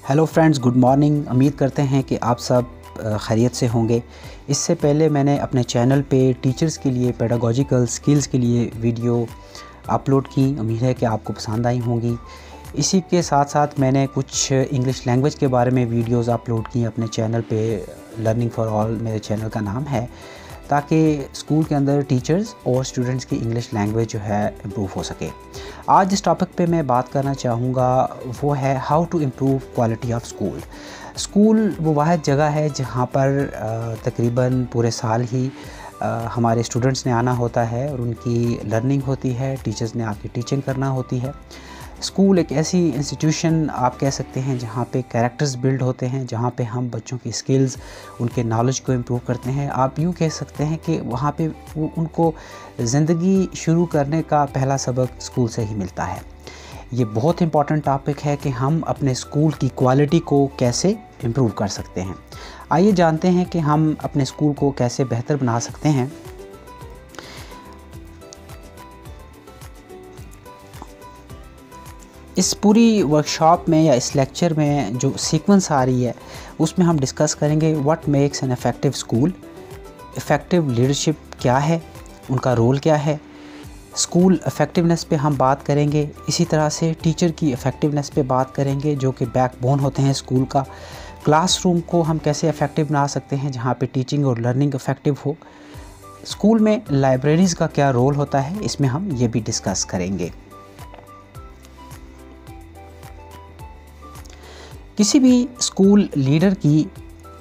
Hello friends, good morning. उम्मीद करते हैं कि आप सब खैरियत से होंगे। इससे पहले मैंने अपने चैनल पे टीचर्स के लिए पेडागोजिकल स्किल्स के लिए वीडियो अपलोड की। उम्मीद है कि आपको पसंद आई होंगी। इसी के साथ साथ मैंने कुछ इंग्लिश लैंग्वेज के बारे में वीडियोस अपलोड की अपने चैनल पे। लर्निंग फॉर ऑल मेरे चैनल का नाम है, ताकि स्कूल के अंदर टीचर्स और स्टूडेंट्स की इंग्लिश लैंग्वेज जो है इम्प्रूव हो सके। आज जिस टॉपिक पे मैं बात करना चाहूँगा वो है how to improve quality of school. School वो वाहिद जगह है जहाँ पर तकरीबन पूरे साल ही हमारे स्टूडेंट्स ने आना होता है और उनकी लर्निंग होती है, टीचर्स ने आके टीचिंग करना होती है। स्कूल एक ऐसी इंस्टीट्यूशन आप कह सकते हैं जहाँ पे कैरेक्टर्स बिल्ड होते हैं, जहाँ पे हम बच्चों की स्किल्स, उनके नॉलेज को इम्प्रूव करते हैं। आप यूँ कह सकते हैं कि वहाँ पे उनको ज़िंदगी शुरू करने का पहला सबक स्कूल से ही मिलता है। ये बहुत इम्पॉर्टेंट टॉपिक है कि हम अपने स्कूल की क्वालिटी को कैसे इम्प्रूव कर सकते हैं। आइए जानते हैं कि हम अपने स्कूल को कैसे बेहतर बना सकते हैं। इस पूरी वर्कशॉप में या इस लेक्चर में जो सीक्वेंस आ रही है उसमें हम डिस्कस करेंगे what makes an effective school, effective leadership क्या है, उनका रोल क्या है, स्कूल इफ़ेक्टिवनेस पे हम बात करेंगे। इसी तरह से टीचर की इफ़ेक्टिवनेस पे बात करेंगे जो कि बैकबोन होते हैं स्कूल का। क्लासरूम को हम कैसे इफ़ेक्टिव बना सकते हैं जहाँ पे टीचिंग और लर्निंग इफ़ेक्टिव हो। स्कूल में लाइब्रेरीज़ का क्या रोल होता है, इसमें हम ये भी डिस्कस करेंगे। किसी भी स्कूल लीडर की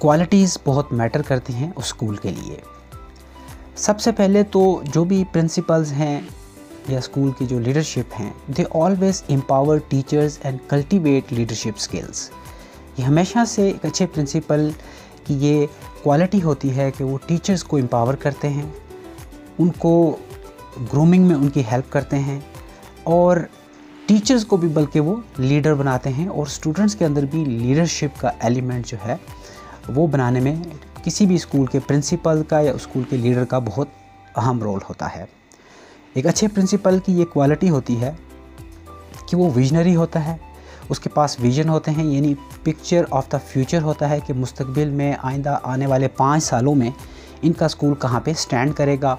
क्वालिटीज़ बहुत मैटर करती हैं उस स्कूल के लिए। सबसे पहले तो जो भी प्रिंसिपल्स हैं या स्कूल की जो लीडरशिप हैं, they always empower teachers and cultivate leadership skills. ये हमेशा से एक अच्छे प्रिंसिपल की ये क्वालिटी होती है कि वो टीचर्स को एम्पावर करते हैं, उनको ग्रूमिंग में उनकी हेल्प करते हैं और टीचर्स को भी बल्कि वो लीडर बनाते हैं। और स्टूडेंट्स के अंदर भी लीडरशिप का एलिमेंट जो है वो बनाने में किसी भी स्कूल के प्रिंसिपल का या स्कूल के लीडर का बहुत अहम रोल होता है। एक अच्छे प्रिंसिपल की ये क्वालिटी होती है कि वो विजनरी होता है, उसके पास विजन होते हैं, यानी पिक्चर ऑफ द फ्यूचर होता है कि मुस्तकबिल में आइंदा आने वाले 5 सालों में इनका स्कूल कहाँ पे स्टैंड करेगा।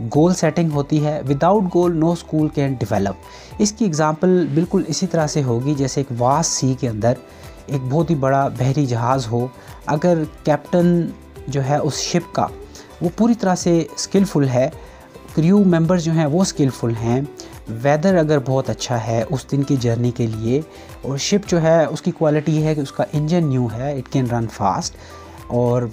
गोल सेटिंग होती है, without goal no school can develop. इसकी एग्ज़ाम्पल बिल्कुल इसी तरह से होगी जैसे एक वास्ट सी के अंदर एक बहुत ही बड़ा बहरी जहाज़ हो। अगर कैप्टन जो है उस शिप का वो पूरी तरह से स्किलफुल है, क्रू मेंबर्स जो हैं वो स्किलफुल हैं, वेदर अगर बहुत अच्छा है उस दिन की जर्नी के लिए, और शिप जो है उसकी क्वालिटी है कि उसका इंजन न्यू है, इट कैन रन फास्ट और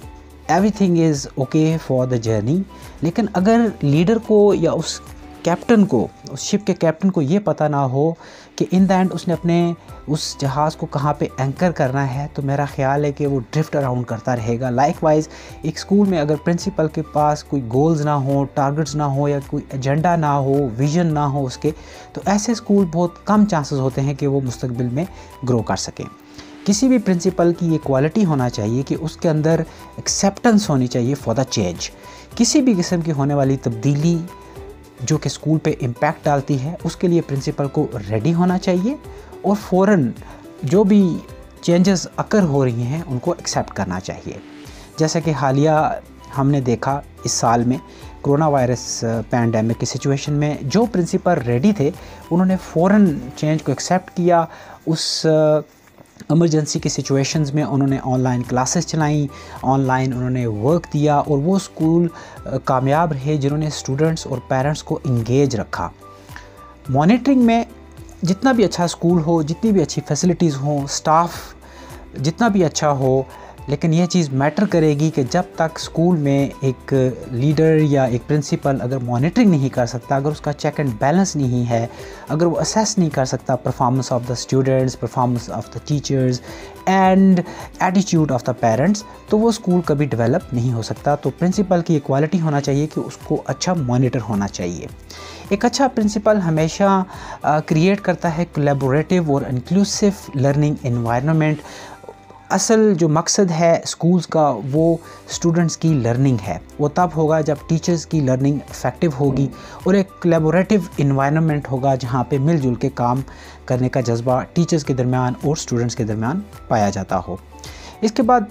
everything is okay for the journey. लेकिन अगर लीडर को या उस कैप्टन को, उस शिप के कैप्टन को ये पता ना हो कि इन द एंड उसने अपने उस जहाज़ को कहाँ पे एंकर करना है, तो मेरा ख्याल है कि वो ड्रिफ्ट अराउंड करता रहेगा। लाइकवाइज एक स्कूल में अगर प्रिंसिपल के पास कोई गोल्स ना हो, टारगेट्स ना हो या कोई एजेंडा ना हो, विजन ना हो उसके, तो ऐसे स्कूल बहुत कम चांसेस होते हैं कि वो मुस्तकबिल में ग्रो कर सकें। किसी भी प्रिंसिपल की ये क्वालिटी होना चाहिए कि उसके अंदर एक्सेप्टेंस होनी चाहिए फॉर द चेंज। किसी भी किस्म की होने वाली तब्दीली जो कि स्कूल पे इम्पैक्ट डालती है उसके लिए प्रिंसिपल को रेडी होना चाहिए और फ़ौरन जो भी चेंजेस अकर हो रही हैं उनको एक्सेप्ट करना चाहिए। जैसे कि हालिया हमने देखा इस साल में कोरोना वायरस पैंडेमिक की सिचुएशन में जो प्रिंसिपल रेडी थे उन्होंने फ़ौरन चेंज को एक्सेप्ट किया। उस इमरजेंसी की सिचुएशंस में उन्होंने ऑनलाइन क्लासेस चलाई, ऑनलाइन उन्होंने वर्क दिया और वो स्कूल कामयाब रहे जिन्होंने स्टूडेंट्स और पेरेंट्स को इंगेज रखा। मॉनिटरिंग में जितना भी अच्छा स्कूल हो, जितनी भी अच्छी फैसिलिटीज़ हों, स्टाफ जितना भी अच्छा हो, लेकिन ये चीज़ मैटर करेगी कि जब तक स्कूल में एक लीडर या एक प्रिंसिपल अगर मॉनिटरिंग नहीं कर सकता, अगर उसका चेक एंड बैलेंस नहीं है, अगर वो असेस नहीं कर सकता performance of the students, performance of the teachers and attitude of the parents, तो वो स्कूल कभी डेवलप नहीं हो सकता। तो प्रिंसिपल की ये क्वालिटी होना चाहिए कि उसको अच्छा मॉनिटर होना चाहिए। एक अच्छा प्रिंसिपल हमेशा क्रिएट करता है कोलैबोरेटिव और इंक्लूसिव लर्निंग एनवायरनमेंट। असल जो मकसद है स्कूल्स का वो स्टूडेंट्स की लर्निंग है। वो तब होगा जब टीचर्स की लर्निंग इफ़ेक्टिव होगी और एक कोलैबोरेटिव इन्वायरमेंट होगा जहाँ पे मिलजुल के काम करने का जज्बा टीचर्स के दरमियान और स्टूडेंट्स के दरमियान पाया जाता हो। इसके बाद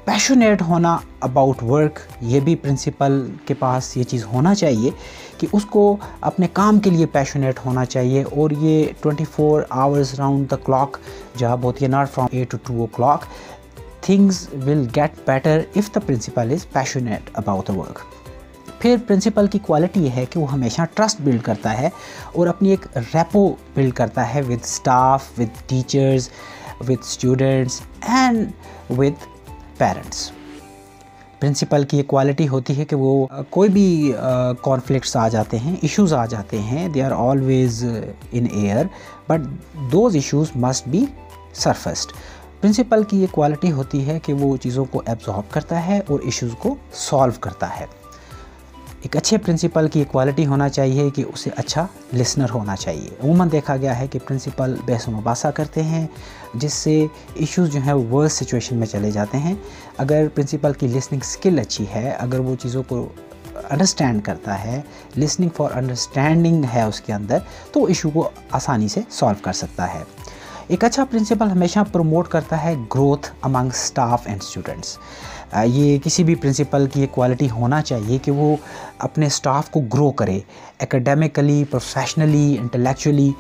पैशनेट होना अबाउट वर्क, ये भी प्रिंसिपल के पास ये चीज़ होना चाहिए कि उसको अपने काम के लिए पैशनेट होना चाहिए। और ये 24 hours round the clock job होती है, not from 8 to 2 o'clock। Things will get better if the principal is passionate about the work. फिर प्रिंसिपल की क्वालिटी है कि वो हमेशा ट्रस्ट बिल्ड करता है और अपनी एक रेपो बिल्ड करता है with staff, with teachers, with students and with parents. Principal की ये क्वालिटी होती है कि वो कोई भी कॉन्फ्लिक्ट्स आ जाते हैं, इश्यूज़ आ जाते हैं, they are always in air but those issues must be surfaced. Principal की ये क्वालिटी होती है कि वो चीज़ों को एब्जॉर्ब करता है और इश्यूज़ को सॉल्व करता है। एक अच्छे प्रिंसिपल की क्वालिटी होना चाहिए कि उसे अच्छा लिसनर होना चाहिए। अमूमन देखा गया है कि प्रिंसिपल बहस मुबासा करते हैं जिससे इश्यूज़ जो हैं वो वर्स्ट सिचुएशन में चले जाते हैं। अगर प्रिंसिपल की लिसनिंग स्किल अच्छी है, अगर वो चीज़ों को अंडरस्टैंड करता है, लिसनिंग फॉर अंडरस्टैंडिंग है उसके अंदर, तो इशू को आसानी से सॉल्व कर सकता है। एक अच्छा प्रिंसिपल हमेशा प्रमोट करता है growth among staff and students. ये किसी भी प्रिंसिपल की ये क्वालिटी होना चाहिए कि वो अपने स्टाफ को ग्रो करे एकेडमिकली, प्रोफेशनली, इंटेलेक्चुअली।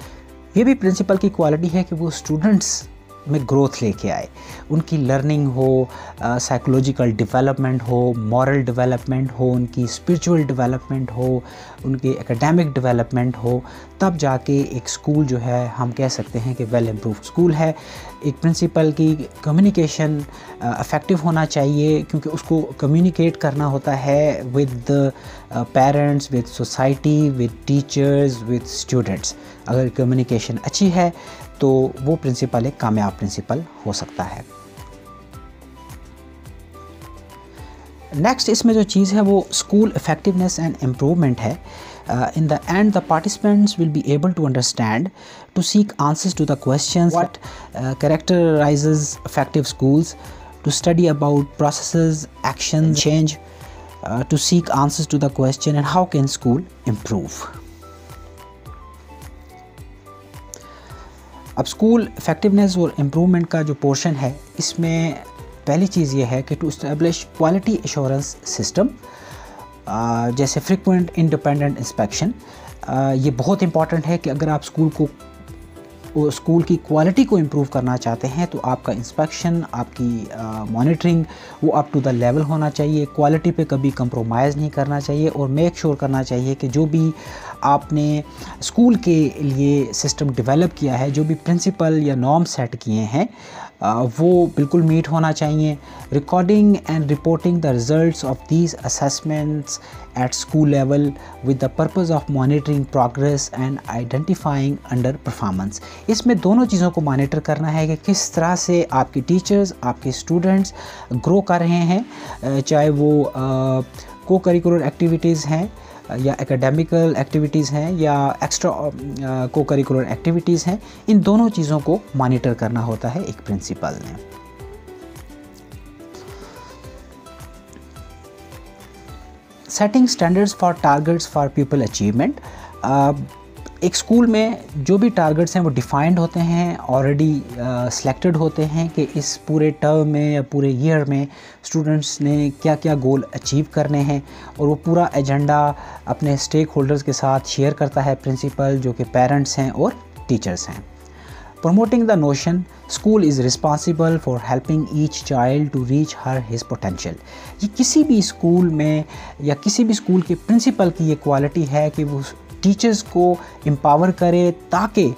ये भी प्रिंसिपल की क्वालिटी है कि वो स्टूडेंट्स में ग्रोथ लेके आए, उनकी लर्निंग हो, साइकोलॉजिकल डेवलपमेंट हो, मॉरल डेवलपमेंट हो, उनकी स्पिरिचुअल डेवलपमेंट हो, उनकी एकेडमिक डेवलपमेंट हो। तब जाके एक स्कूल जो है हम कह सकते हैं कि वेल इम्प्रूव्ड स्कूल है। एक प्रिंसिपल की कम्युनिकेशन इफ़ेक्टिव होना चाहिए क्योंकि उसको कम्युनिकेट करना होता है with parents, with society, with teachers, with students. अगर कम्युनिकेशन अच्छी है तो वो प्रिंसिपल एक कामयाब प्रिंसिपल हो सकता है। नेक्स्ट इसमें जो चीज़ है वो स्कूल इफेक्टिवनेस एंड इम्प्रूवमेंट है। In the end, the participants will be able to understand, to seek answers to the questions what characterizes effective schools, to study about processes, actions, change, to seek answers to the question and how can school improve. अब school effectiveness और improvement का जो portion है इसमें पहली चीज़ ये है कि to establish quality assurance system, जैसे फ्रीक्वेंट इंडिपेंडेंट इंस्पेक्शन। ये बहुत इंपॉर्टेंट है कि अगर आप स्कूल की क्वालिटी को इम्प्रूव करना चाहते हैं तो आपका इंस्पेक्शन, आपकी मॉनिटरिंग वो अप टू द लेवल होना चाहिए। क्वालिटी पे कभी कंप्रोमाइज़ नहीं करना चाहिए और मेक श्योर करना चाहिए कि जो भी आपने स्कूल के लिए सिस्टम डेवलप किया है, जो भी प्रिंसिपल या नॉर्म सेट किए हैं, वो बिल्कुल मीट होना चाहिए। Recording and reporting the results of these assessments at school level with the purpose of monitoring progress and identifying under performance. इसमें दोनों चीज़ों को मॉनिटर करना है कि किस तरह से आपके टीचर्स, आपके स्टूडेंट्स ग्रो कर रहे हैं, चाहे वो को करिकुलर एक्टिविटीज़ हैं या एकेडमिकल एक्टिविटीज़ हैं या एक्स्ट्रा को करिकुलर एक्टिविटीज़ हैं। इन दोनों चीज़ों को मॉनिटर करना होता है एक प्रिंसिपल ने। Setting standards for targets for people achievement. एक स्कूल में जो भी टारगेट्स हैं वो डिफाइंड होते हैं, ऑलरेडी सिलेक्टेड होते हैं कि इस पूरे टर्म में या पूरे ईयर में स्टूडेंट्स ने क्या क्या गोल अचीव करने हैं और वो पूरा एजेंडा अपने स्टेक होल्डर्स के साथ शेयर करता है प्रिंसिपल, जो कि पेरेंट्स हैं और टीचर्स हैं। Promoting the notion school is responsible for helping each child to reach her his potential. ये किसी भी स्कूल में या किसी भी स्कूल के प्रिंसिपल की ये क्वालिटी है कि वो टीचर्स को एम्पावर करे ताकि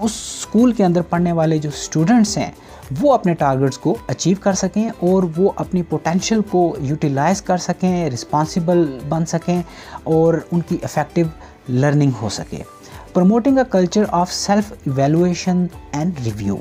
उस स्कूल के अंदर पढ़ने वाले जो स्टूडेंट्स हैं वो अपने टारगेट्स को अचीव कर सकें और वो अपनी पोटेंशियल को यूटिलाइज़ कर सकें, रिस्पॉन्सिबल बन सकें और उनकी इफ़ेक्टिव लर्निंग हो सके। Promoting a culture of self evaluation and review,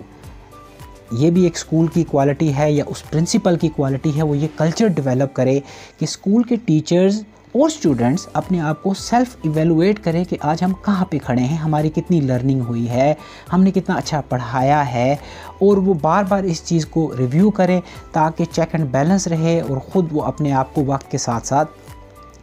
ये भी एक स्कूल की क्वालिटी है या उस प्रिंसिपल की क्वालिटी है, वो ये कल्चर डेवलप करे कि स्कूल के टीचर्स और स्टूडेंट्स अपने आप को सेल्फ इवेलुएट करें कि आज हम कहाँ पे खड़े हैं, हमारी कितनी लर्निंग हुई है, हमने कितना अच्छा पढ़ाया है, और वो बार बार इस चीज़ को रिव्यू करें ताकि चेक एंड बैलेंस रहे और ख़ुद वो अपने आप को वक्त के साथ साथ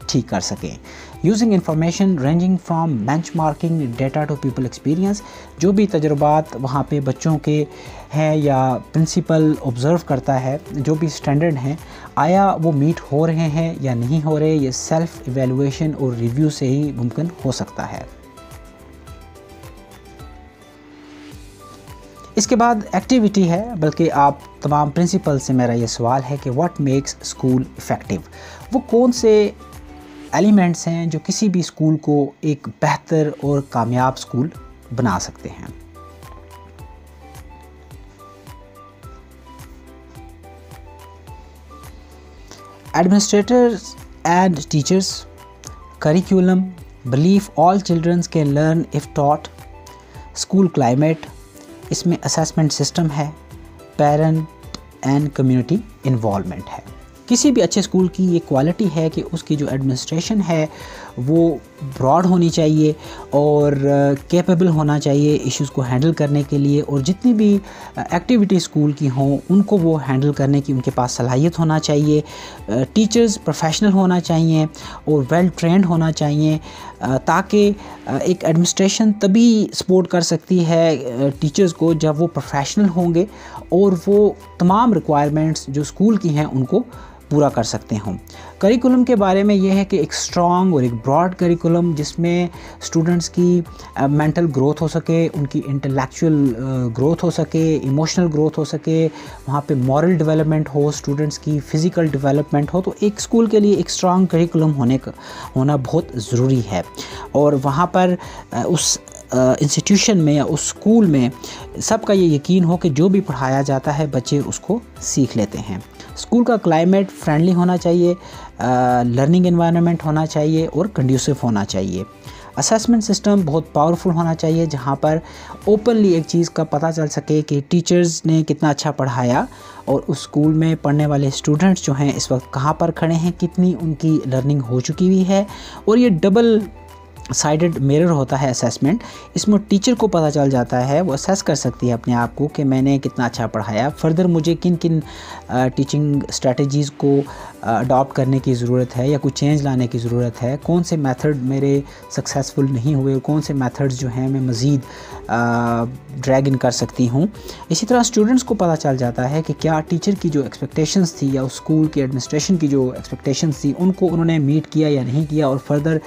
ठीक कर सकें। Using information ranging from benchmarking data to people experience, जो भी तजुर्बात वहाँ पे बच्चों के हैं या प्रिंसिपल ऑब्ज़र्व करता है, जो भी स्टैंडर्ड हैं, आया वो मीट हो रहे हैं या नहीं हो रहे, ये सेल्फ इवेलुएशन और रिव्यू से ही मुमकिन हो सकता है। इसके बाद एक्टिविटी है, बल्कि आप तमाम प्रिंसिपल से मेरा ये सवाल है कि व्हाट मेक्स स्कूल इफ़ेक्टिव, वो कौन से एलिमेंट्स हैं जो किसी भी स्कूल को एक बेहतर और कामयाब स्कूल बना सकते हैं। Administrators and teachers, curriculum, belief all childrens can learn if taught, school climate, इसमें असेसमेंट सिस्टम है, पेरेंट एंड कम्युनिटी इन्वॉल्वमेंट है। किसी भी अच्छे स्कूल की ये क्वालिटी है कि उसकी जो एडमिनिस्ट्रेशन है वो ब्रॉड होनी चाहिए और कैपेबल होना चाहिए इश्यूज़ को हैंडल करने के लिए, और जितनी भी एक्टिविटी स्कूल की हों उनको वो हैंडल करने की उनके पास सलाहियत होना चाहिए। टीचर्स प्रोफेशनल होना चाहिए और वेल ट्रेंड होना चाहिए, ताकि एक एडमिनिस्ट्रेशन तभी सपोर्ट कर सकती है टीचर्स को जब वो प्रोफेशनल होंगे और वो तमाम रिक्वायरमेंट्स जो स्कूल की हैं उनको पूरा कर सकते हों। करिकुलम के बारे में यह है कि एक स्ट्रॉन्ग और एक ब्रॉड करिकुलम जिसमें स्टूडेंट्स की मेंटल ग्रोथ हो सके, उनकी इंटेलेक्चुअल ग्रोथ हो सके, इमोशनल ग्रोथ हो सके, वहाँ पे मॉरल डेवलपमेंट हो, स्टूडेंट्स की फ़िज़िकल डेवलपमेंट हो। तो एक स्कूल के लिए एक स्ट्रॉन्ग करिकुलम होना बहुत ज़रूरी है, और वहाँ पर उस इंस्टीट्यूशन में या उस स्कूल में सबका ये यकीन हो कि जो भी पढ़ाया जाता है बच्चे उसको सीख लेते हैं। स्कूल का क्लाइमेट फ्रेंडली होना चाहिए, लर्निंग एनवायरनमेंट होना चाहिए और कंड्यूसिव होना चाहिए। असेसमेंट सिस्टम बहुत पावरफुल होना चाहिए जहाँ पर ओपनली एक चीज़ का पता चल सके कि टीचर्स ने कितना अच्छा पढ़ाया और उस स्कूल में पढ़ने वाले स्टूडेंट्स जो हैं इस वक्त कहाँ पर खड़े हैं, कितनी उनकी लर्निंग हो चुकी हुई है। और ये डबल साइडेड मिरर होता है असेसमेंट, इसमें टीचर को पता चल जाता है, वो असेस कर सकती है अपने आप को कि मैंने कितना अच्छा पढ़ाया, फर्दर मुझे किन किन टीचिंग स्ट्रेटजीज़ को अडॉप्ट करने की ज़रूरत है या कुछ चेंज लाने की ज़रूरत है, कौन से मेथड मेरे सक्सेसफुल नहीं हुए और कौन से मेथड्स जो हैं मैं मज़ीद ड्रैग इन कर सकती हूँ। इसी तरह स्टूडेंट्स को पता चल जाता है कि क्या टीचर की जो एक्सपेक्टेशंस थी या उस स्कूल की एडमिनिस्ट्रेशन की जो एक्सपेक्टेशंस थी उनको उन्होंने मीट किया या नहीं किया, और फर्दर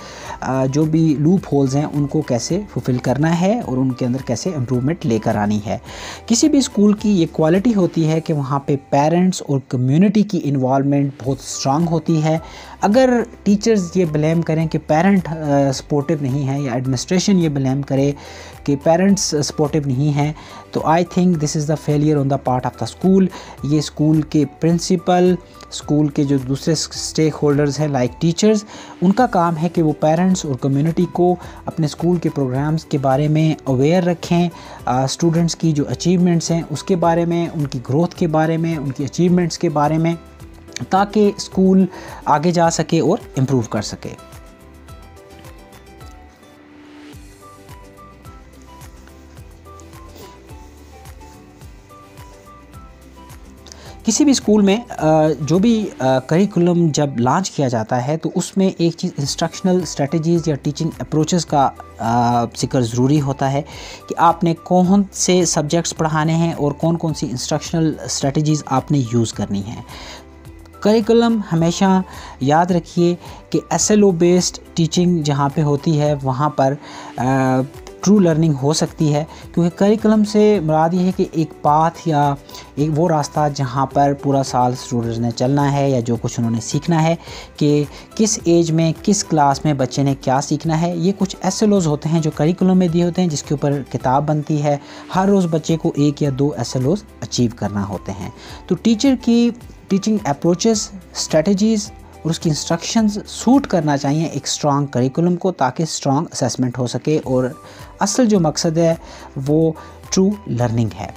जो भी लूप होल्स हैं उनको कैसे फुलफिल करना है और उनके अंदर कैसे इम्प्रूवमेंट लेकर आनी है। किसी भी स्कूल की ये क्वालिटी होती है कि वहाँ पे पेरेंट्स और कम्युनिटी की इन्वॉल्वमेंट बहुत स्ट्रांग होती है। अगर टीचर्स ये ब्लेम करें कि पेरेंट सपोर्टिव नहीं है या एडमिनिस्ट्रेशन ये ब्लेम करे कि पेरेंट्स सपोर्टिव नहीं हैं, तो I think this is the failure on the part of the school. ये स्कूल के प्रिंसिपल, स्कूल के जो दूसरे स्टेक होल्डर्स हैं लाइक टीचर्स, उनका काम है कि वो पेरेंट्स और कम्युनिटी को अपने स्कूल के प्रोग्राम्स के बारे में अवेयर रखें, स्टूडेंट्स की जो अचीवमेंट्स हैं उसके बारे में, उनकी ग्रोथ के बारे में, उनकी अचीवमेंट्स के बारे में, ताकि स्कूल आगे जा सके और इम्प्रूव कर सके। किसी भी स्कूल में जो भी करिकुलम जब लॉन्च किया जाता है तो उसमें एक चीज़ इंस्ट्रक्शनल स्ट्रेटजीज़ या टीचिंग अप्रोचेस का जिक्र ज़रूरी होता है कि आपने कौन से सब्जेक्ट्स पढ़ाने हैं और कौन कौन सी इंस्ट्रक्शनल स्ट्रेटजीज़ आपने यूज़ करनी है। करिकुलम हमेशा याद रखिए कि SLO बेस्ड टीचिंग जहाँ पे होती है वहाँ पर ट्रू लर्निंग हो सकती है, क्योंकि करिकुलम से मुराद ये है कि एक पाथ या एक वो रास्ता जहाँ पर पूरा साल स्टूडेंट्स ने चलना है या जो कुछ उन्होंने सीखना है कि किस एज में किस क्लास में बच्चे ने क्या सीखना है। ये कुछ SLOs होते हैं जो करिकुलम में दिए होते हैं जिसके ऊपर किताब बनती है। हर रोज़ बच्चे को 1 या 2 SLOs अचीव करना होते हैं। तो टीचर की टीचिंग अप्रोचेस, स्ट्रेटजीज़ और उसकी इंस्ट्रक्शंस सूट करना चाहिए एक स्ट्रॉन्ग करिकुलम को, ताकि स्ट्रॉन्ग असेसमेंट हो सके और असल जो मकसद है वो ट्रू लर्निंग है।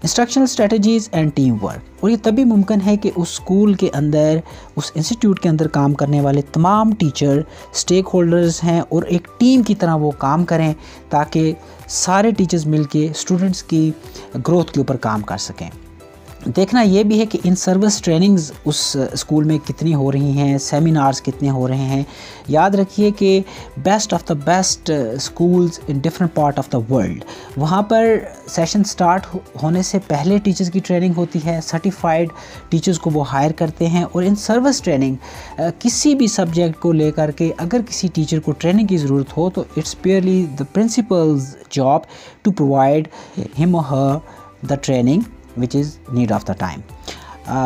Instructional strategies and team work. और ये तभी मुमकिन है कि उस स्कूल के अंदर, उस इंस्टीट्यूट के अंदर काम करने वाले तमाम टीचर स्टेक होल्डर्स हैं और एक टीम की तरह वो काम करें, ताकि सारे टीचर्स मिलके स्टूडेंट्स की ग्रोथ के ऊपर काम कर सकें। देखना ये भी है कि इन सर्विस ट्रेनिंग्स उस स्कूल में कितनी हो रही हैं, सेमिनार्स कितने हो रहे हैं। याद रखिए कि best of the best schools in different part of the world, वहाँ पर सेशन स्टार्ट होने से पहले टीचर्स की ट्रेनिंग होती है, सर्टिफाइड टीचर्स को वो हायर करते हैं। और इन सर्विस ट्रेनिंग किसी भी सब्जेक्ट को लेकर के अगर किसी टीचर को ट्रेनिंग की ज़रूरत हो तो it's purely the principal's job to provide him और her the training which is need of the time।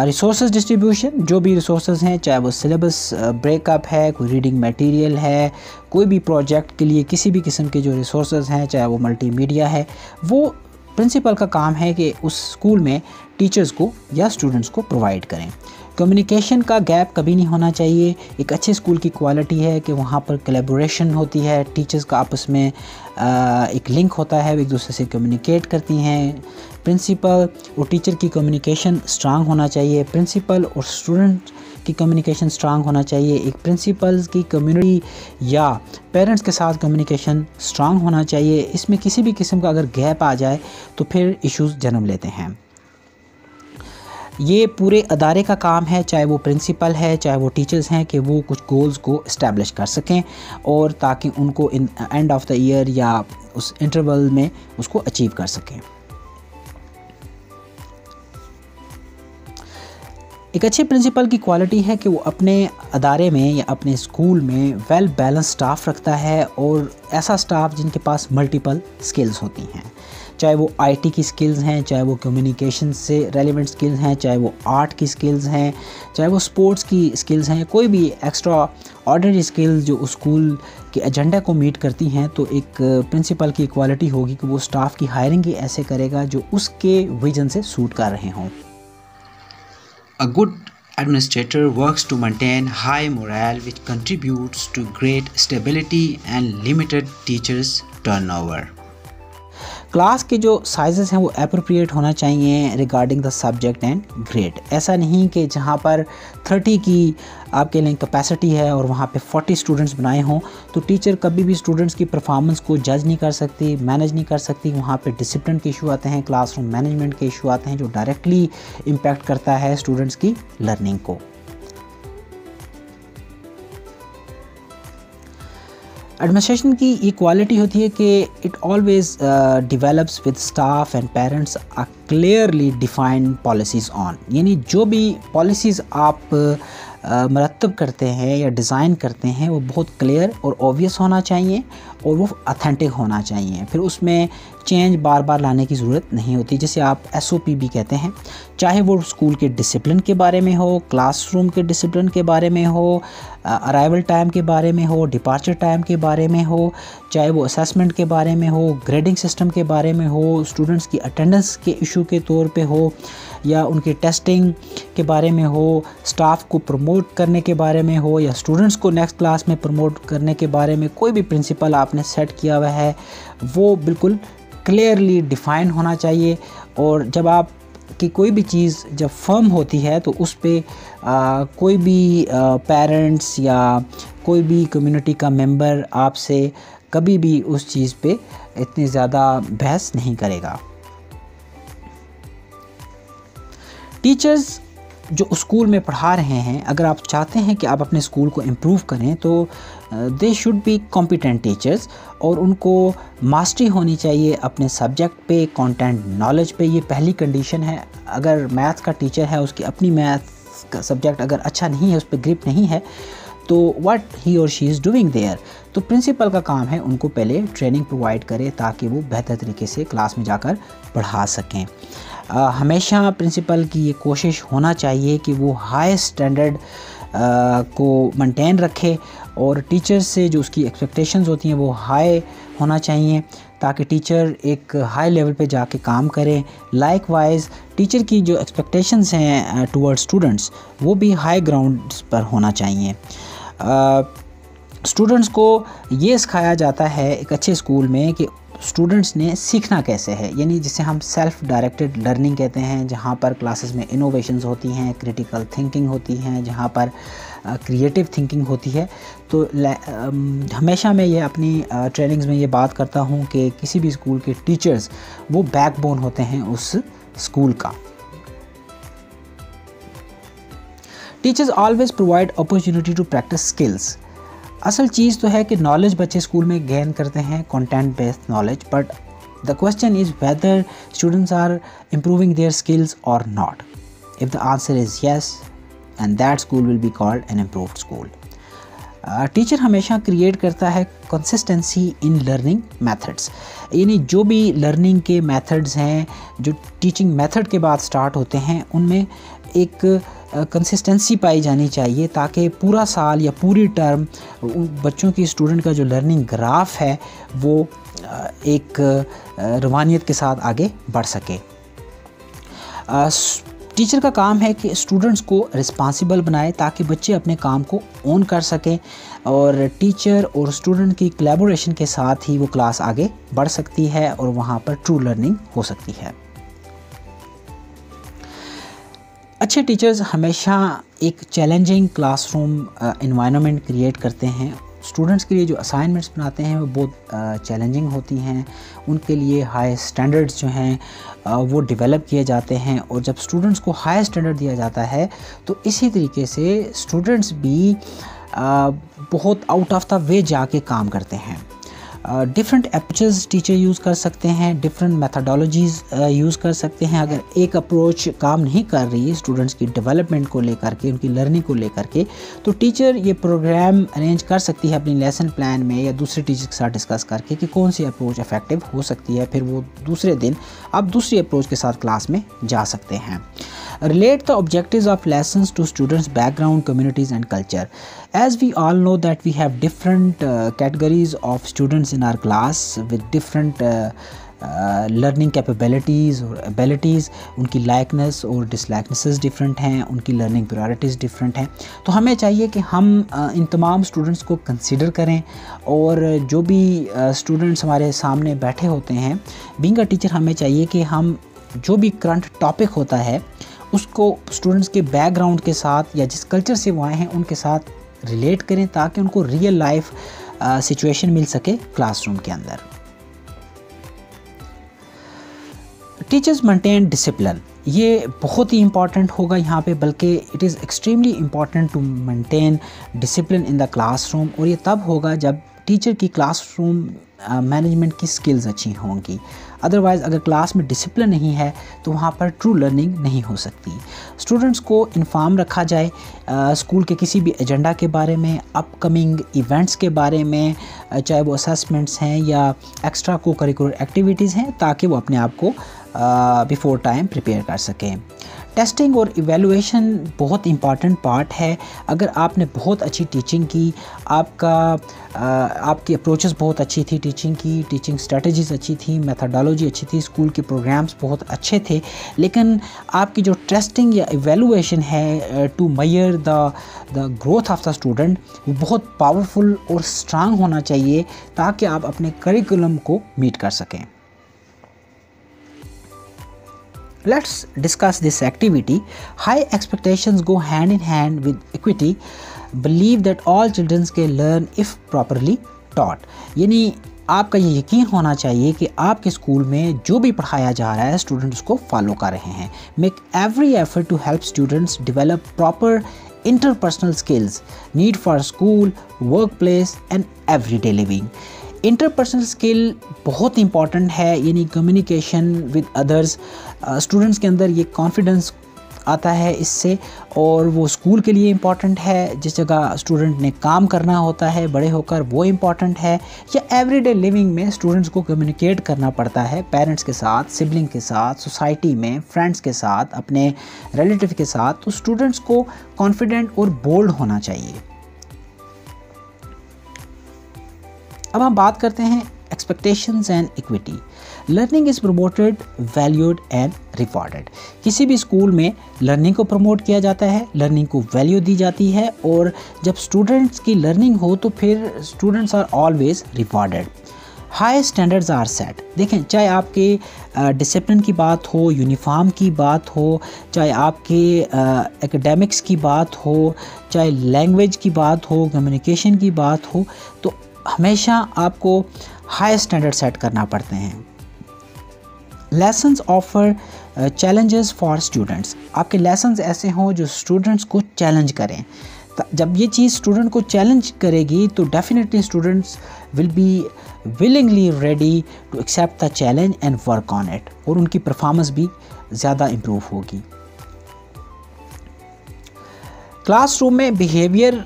Resources distribution, जो भी रिसोर्सेज हैं, चाहे वो सिलेबस ब्रेकअप है, कोई रीडिंग मटेरियल है, कोई भी प्रोजेक्ट के लिए किसी भी किस्म के जो रिसोर्सेज हैं, चाहे वो मल्टीमीडिया है, वो प्रिंसिपल का काम है कि उस स्कूल में टीचर्स को या स्टूडेंट्स को प्रोवाइड करें। कम्युनिकेशन का गैप कभी नहीं होना चाहिए। एक अच्छे स्कूल की क्वालिटी है कि वहाँ पर कोलैबोरेशन होती है, टीचर्स का आपस में एक लिंक होता है, एक दूसरे से कम्युनिकेट करती हैं। प्रिंसिपल और टीचर की कम्युनिकेशन स्ट्रांग होना चाहिए, प्रिंसिपल और स्टूडेंट की कम्युनिकेशन स्ट्रांग होना चाहिए। एक प्रिंसिपल्स की कम्युनिटी या पेरेंट्स के साथ कम्युनिकेशन स्ट्रांग होना चाहिए। इसमें किसी भी किस्म का अगर गैप आ जाए तो फिर इश्यूज़ जन्म लेते हैं। ये पूरे अदारे का काम है, चाहे वो प्रिंसिपल है, चाहे वो टीचर्स हैं, कि वो कुछ गोल्स को इस्टेब्लिश कर सकें और ताकि उनको in end of the year या उस इंटरवल में उसको अचीव कर सकें। एक अच्छे प्रिंसिपल की क्वालिटी है कि वो अपने अदारे में या अपने स्कूल में वेल बैलेंस स्टाफ रखता है, और ऐसा स्टाफ जिनके पास मल्टीपल स्किल्स होती हैं, चाहे वो आईटी की स्किल्स हैं, चाहे वो कम्युनिकेशन से रेलिवेंट स्किल्स हैं, चाहे वो आर्ट की स्किल्स हैं, चाहे वो स्पोर्ट्स की स्किल्स हैं, कोई भी एक्स्ट्रा ऑर्डिनरी स्किल्स जो उस स्कूल के एजेंडा को मीट करती हैं। तो एक प्रिंसिपल की क्वालिटी होगी कि वो स्टाफ की हायरिंग ही ऐसे करेगा जो उसके विजन से सूट कर रहे हों। A good administrator works to maintain high morale, which contributes to great stability and limited teachers' turnover. Class के जो साइज़ेस हैं वो एप्रोप्रिएट होना चाहिए regarding the subject and grade. ऐसा नहीं कि जहाँ पर 30 की आपके लिए कैपेसिटी है और वहाँ पे 40 स्टूडेंट्स बनाए हों, तो टीचर कभी भी स्टूडेंट्स की परफॉर्मेंस को जज नहीं कर सकती, मैनेज नहीं कर सकती। वहाँ पे डिसिप्लिन के इशू आते हैं, क्लासरूम मैनेजमेंट के इशू आते हैं, जो डायरेक्टली इम्पैक्ट करता है स्टूडेंट्स की लर्निंग को। एडमिनिस्ट्रेशन की ये क्वालिटी होती है कि it always develops with staff and parents a clearly defined policies on, यानी जो भी पॉलिसीज़ आप मरतब करते हैं या डिज़ाइन करते हैं वो बहुत क्लियर और ऑब्वियस होना चाहिए और वो ऑथेंटिक होना चाहिए। फिर उसमें चेंज बार बार लाने की ज़रूरत नहीं होती, जिसे आप SOP भी कहते हैं। चाहे वो स्कूल के डिसिप्लिन के बारे में हो, क्लासरूम के डिसिप्लिन के बारे में हो, अराइवल टाइम के बारे में हो, डिपार्चर टाइम के बारे में हो, चाहे वो असेसमेंट के बारे में हो, ग्रेडिंग सिस्टम के बारे में हो, स्टूडेंट्स की अटेंडेंस के इशू के तौर पे हो, या उनकी टेस्टिंग के बारे में हो, स्टाफ को प्रमोट करने के बारे में हो, या स्टूडेंट्स को नेक्स्ट क्लास में प्रमोट करने के बारे में कोई भी प्रिंसिपल आपने सेट किया हुआ है वो बिल्कुल क्लियरली डिफ़ाइन होना चाहिए। और जब आप कि कोई भी चीज़ जब फर्म होती है तो उस पर कोई भी पेरेंट्स या कोई भी कम्युनिटी का मेंबर आपसे कभी भी उस चीज़ पे इतनी ज़्यादा बहस नहीं करेगा। टीचर्स जो स्कूल में पढ़ा रहे हैं, अगर आप चाहते हैं कि आप अपने स्कूल को इम्प्रूव करें तो they should be competent teachers, और उनको मास्टरी होनी चाहिए अपने सब्जेक्ट पे, कंटेंट नॉलेज पे। ये पहली कंडीशन है। अगर मैथ्स का टीचर है, उसकी अपनी मैथ्स का सब्जेक्ट अगर अच्छा नहीं है, उस पर ग्रिप नहीं है, तो व्हाट ही और शी इज़ डूइंग देयर। तो प्रिंसिपल का काम है उनको पहले ट्रेनिंग प्रोवाइड करे ताकि वो बेहतर तरीके से क्लास में जाकर पढ़ा सकें। हमेशा प्रिंसिपल की ये कोशिश होना चाहिए कि वो हाई स्टैंडर्ड को मेंटेन रखे, और टीचर से जो उसकी एक्सपेक्टेशंस होती हैं वो हाई होना चाहिए ताकि टीचर एक हाई लेवल पे जाके काम करें। लाइकवाइज टीचर की जो एक्सपेक्टेशंस हैं टुवर्ड्स स्टूडेंट्स वो भी हाई ग्राउंड्स पर होना चाहिए। स्टूडेंट्स को ये सिखाया जाता है एक अच्छे स्कूल में कि स्टूडेंट्स ने सीखना कैसे है, यानी जिसे हम सेल्फ डायरेक्टेड लर्निंग कहते हैं, जहाँ पर क्लासेस में इनोवेशंस होती हैं, क्रिटिकल थिंकिंग होती हैं, जहाँ पर क्रिएटिव थिंकिंग होती है। तो हमेशा मैं ये अपनी ट्रेनिंग्स में ये बात करता हूँ कि किसी भी स्कूल के टीचर्स वो बैकबोन होते हैं उस स्कूल का। Teachers always provide opportunity to practise skills. असल चीज़ तो है कि नॉलेज बच्चे स्कूल में गेन करते हैं, content based knowledge, but the question is whether students are improving their skills और not. If the answer is yes, and that school will be called an improved school. Teacher हमेशा create करता है consistency in learning methods, यानी जो भी learning के methods हैं, जो टीचिंग मेथड के बाद स्टार्ट होते हैं, उनमें एक कंसिस्टेंसी पाई जानी चाहिए ताकि पूरा साल या पूरी टर्म बच्चों की, स्टूडेंट का जो लर्निंग ग्राफ है वो एक रवानियत के साथ आगे बढ़ सके। टीचर का काम है कि स्टूडेंट्स को रिस्पॉन्सिबल बनाए ताकि बच्चे अपने काम को ओन कर सकें, और टीचर और स्टूडेंट की कोलैबोरेशन के साथ ही वो क्लास आगे बढ़ सकती है और वहाँ पर ट्रू लर्निंग हो सकती है। अच्छे टीचर्स हमेशा एक चैलेंजिंग क्लासरूम एनवायरनमेंट क्रिएट करते हैं। स्टूडेंट्स के लिए जो असाइनमेंट्स बनाते हैं वो बहुत चैलेंजिंग होती हैं, उनके लिए हाई स्टैंडर्ड्स जो हैं वो डेवलप किए जाते हैं, और जब स्टूडेंट्स को हाई स्टैंडर्ड दिया जाता है तो इसी तरीके से स्टूडेंट्स भी बहुत आउट ऑफ द वे जाके काम करते हैं। डिफरेंट अप्रोचेस टीचर यूज़ कर सकते हैं, डिफरेंट मेथडोलॉजीज़ यूज़ कर सकते हैं। अगर एक अप्रोच काम नहीं कर रही है स्टूडेंट्स की डेवलपमेंट को लेकर के, उनकी लर्निंग को लेकर के, तो टीचर ये प्रोग्राम अरेंज कर सकती है अपनी लेसन प्लान में या दूसरे टीचर के साथ डिस्कस करके कि कौन सी अप्रोच इफेक्टिव हो सकती है। फिर वो दूसरे दिन आप दूसरी अप्रोच के साथ क्लास में जा सकते हैं। Relate the objectives of lessons to students' background, communities and culture. As we all know that we have different categories of students in our class with different learning capabilities और abilities, उनकी likeness और dislikeness different हैं, उनकी learning priorities different हैं। तो हमें चाहिए कि हम इन तमाम students को consider करें, और जो भी students हमारे सामने बैठे होते हैं, being a teacher हमें चाहिए कि हम जो भी करंट टॉपिक होता है उसको स्टूडेंट्स के बैकग्राउंड के साथ या जिस कल्चर से वो आए हैं उनके साथ रिलेट करें ताकि उनको रियल लाइफ सिचुएशन मिल सके क्लासरूम के अंदर। टीचर्स मेंटेन डिसिप्लिन, ये बहुत ही इंपॉर्टेंट होगा यहाँ पे, बल्कि it is extremely important to maintain discipline in the classroom, और ये तब होगा जब टीचर की क्लासरूम मैनेजमेंट की स्किल्स अच्छी होंगी। अदरवाइज़ अगर क्लास में डिसिप्लिन नहीं है तो वहाँ पर ट्रू लर्निंग नहीं हो सकती। स्टूडेंट्स को इन्फॉर्म रखा जाए स्कूल के किसी भी एजेंडा के बारे में, अपकमिंग इवेंट्स के बारे में, चाहे वो असेसमेंट्स हैं या एक्स्ट्रा को करिकुलर एक्टिविटीज़ हैं, ताकि वो अपने आप को बिफोर टाइम प्रिपेयर कर सकें। टेस्टिंग और इवैल्यूएशन बहुत इंपॉर्टेंट पार्ट है। अगर आपने बहुत अच्छी टीचिंग की, आपकी अप्रोचेस बहुत अच्छी थी टीचिंग की, टीचिंग स्ट्रेटजीज़ अच्छी थी, मेथडोलॉजी अच्छी थी, स्कूल के प्रोग्राम्स बहुत अच्छे थे, लेकिन आपकी जो टेस्टिंग या इवैल्यूएशन है to measure the growth of the student, वो बहुत पावरफुल और स्ट्रांग होना चाहिए ताकि आप अपने करिकुलम को मीट कर सकें। Let's discuss this activity. High expectations go hand in hand with equity. Believe that all children can learn if properly taught. यानी आपका ये यकीन होना चाहिए कि आपके स्कूल में जो भी पढ़ाया जा रहा है स्टूडेंट उसको फॉलो कर रहे हैं। Make every effort to help students develop proper interpersonal skills need for school, workplace and everyday living. Interpersonal skill बहुत इंपॉर्टेंट है, यानी कम्युनिकेशन विद अदर्स। स्टूडेंट्स के अंदर ये कॉन्फिडेंस आता है इससे, और वो स्कूल के लिए इम्पॉर्टेंट है। जिस जगह स्टूडेंट ने काम करना होता है बड़े होकर वो इम्पॉर्टेंट है, या एवरीडे लिविंग में स्टूडेंट्स को कम्युनिकेट करना पड़ता है पेरेंट्स के साथ, सिबलिंग के साथ, सोसाइटी में, फ्रेंड्स के साथ, अपने रिलेटिव के साथ। तो स्टूडेंट्स को कॉन्फिडेंट और बोल्ड होना चाहिए। अब हम बात करते हैं expectations and equity. Learning is promoted, valued and rewarded. किसी भी स्कूल में लर्निंग को प्रमोट किया जाता है, लर्निंग को वैल्यू दी जाती है, और जब स्टूडेंट्स की लर्निंग हो तो फिर students are always rewarded. High standards are set. देखें, चाहे आपके डिसिप्लिन की बात हो, यूनिफॉर्म की बात हो, चाहे आपके एकेडमिक्स की बात हो, चाहे लैंग्वेज की बात हो, कम्युनिकेशन की बात हो, तो हमेशा आपको हाई स्टैंडर्ड सेट करना पड़ते हैं। Lessons offer challenges for students. आपके लेसन्स ऐसे हों जो स्टूडेंट्स को चैलेंज करें। जब ये चीज़ स्टूडेंट को चैलेंज करेगी तो definitely students will be willingly ready to accept the challenge and work on it, और उनकी परफॉर्मेंस भी ज़्यादा इम्प्रूव होगी। क्लासरूम में बिहेवियर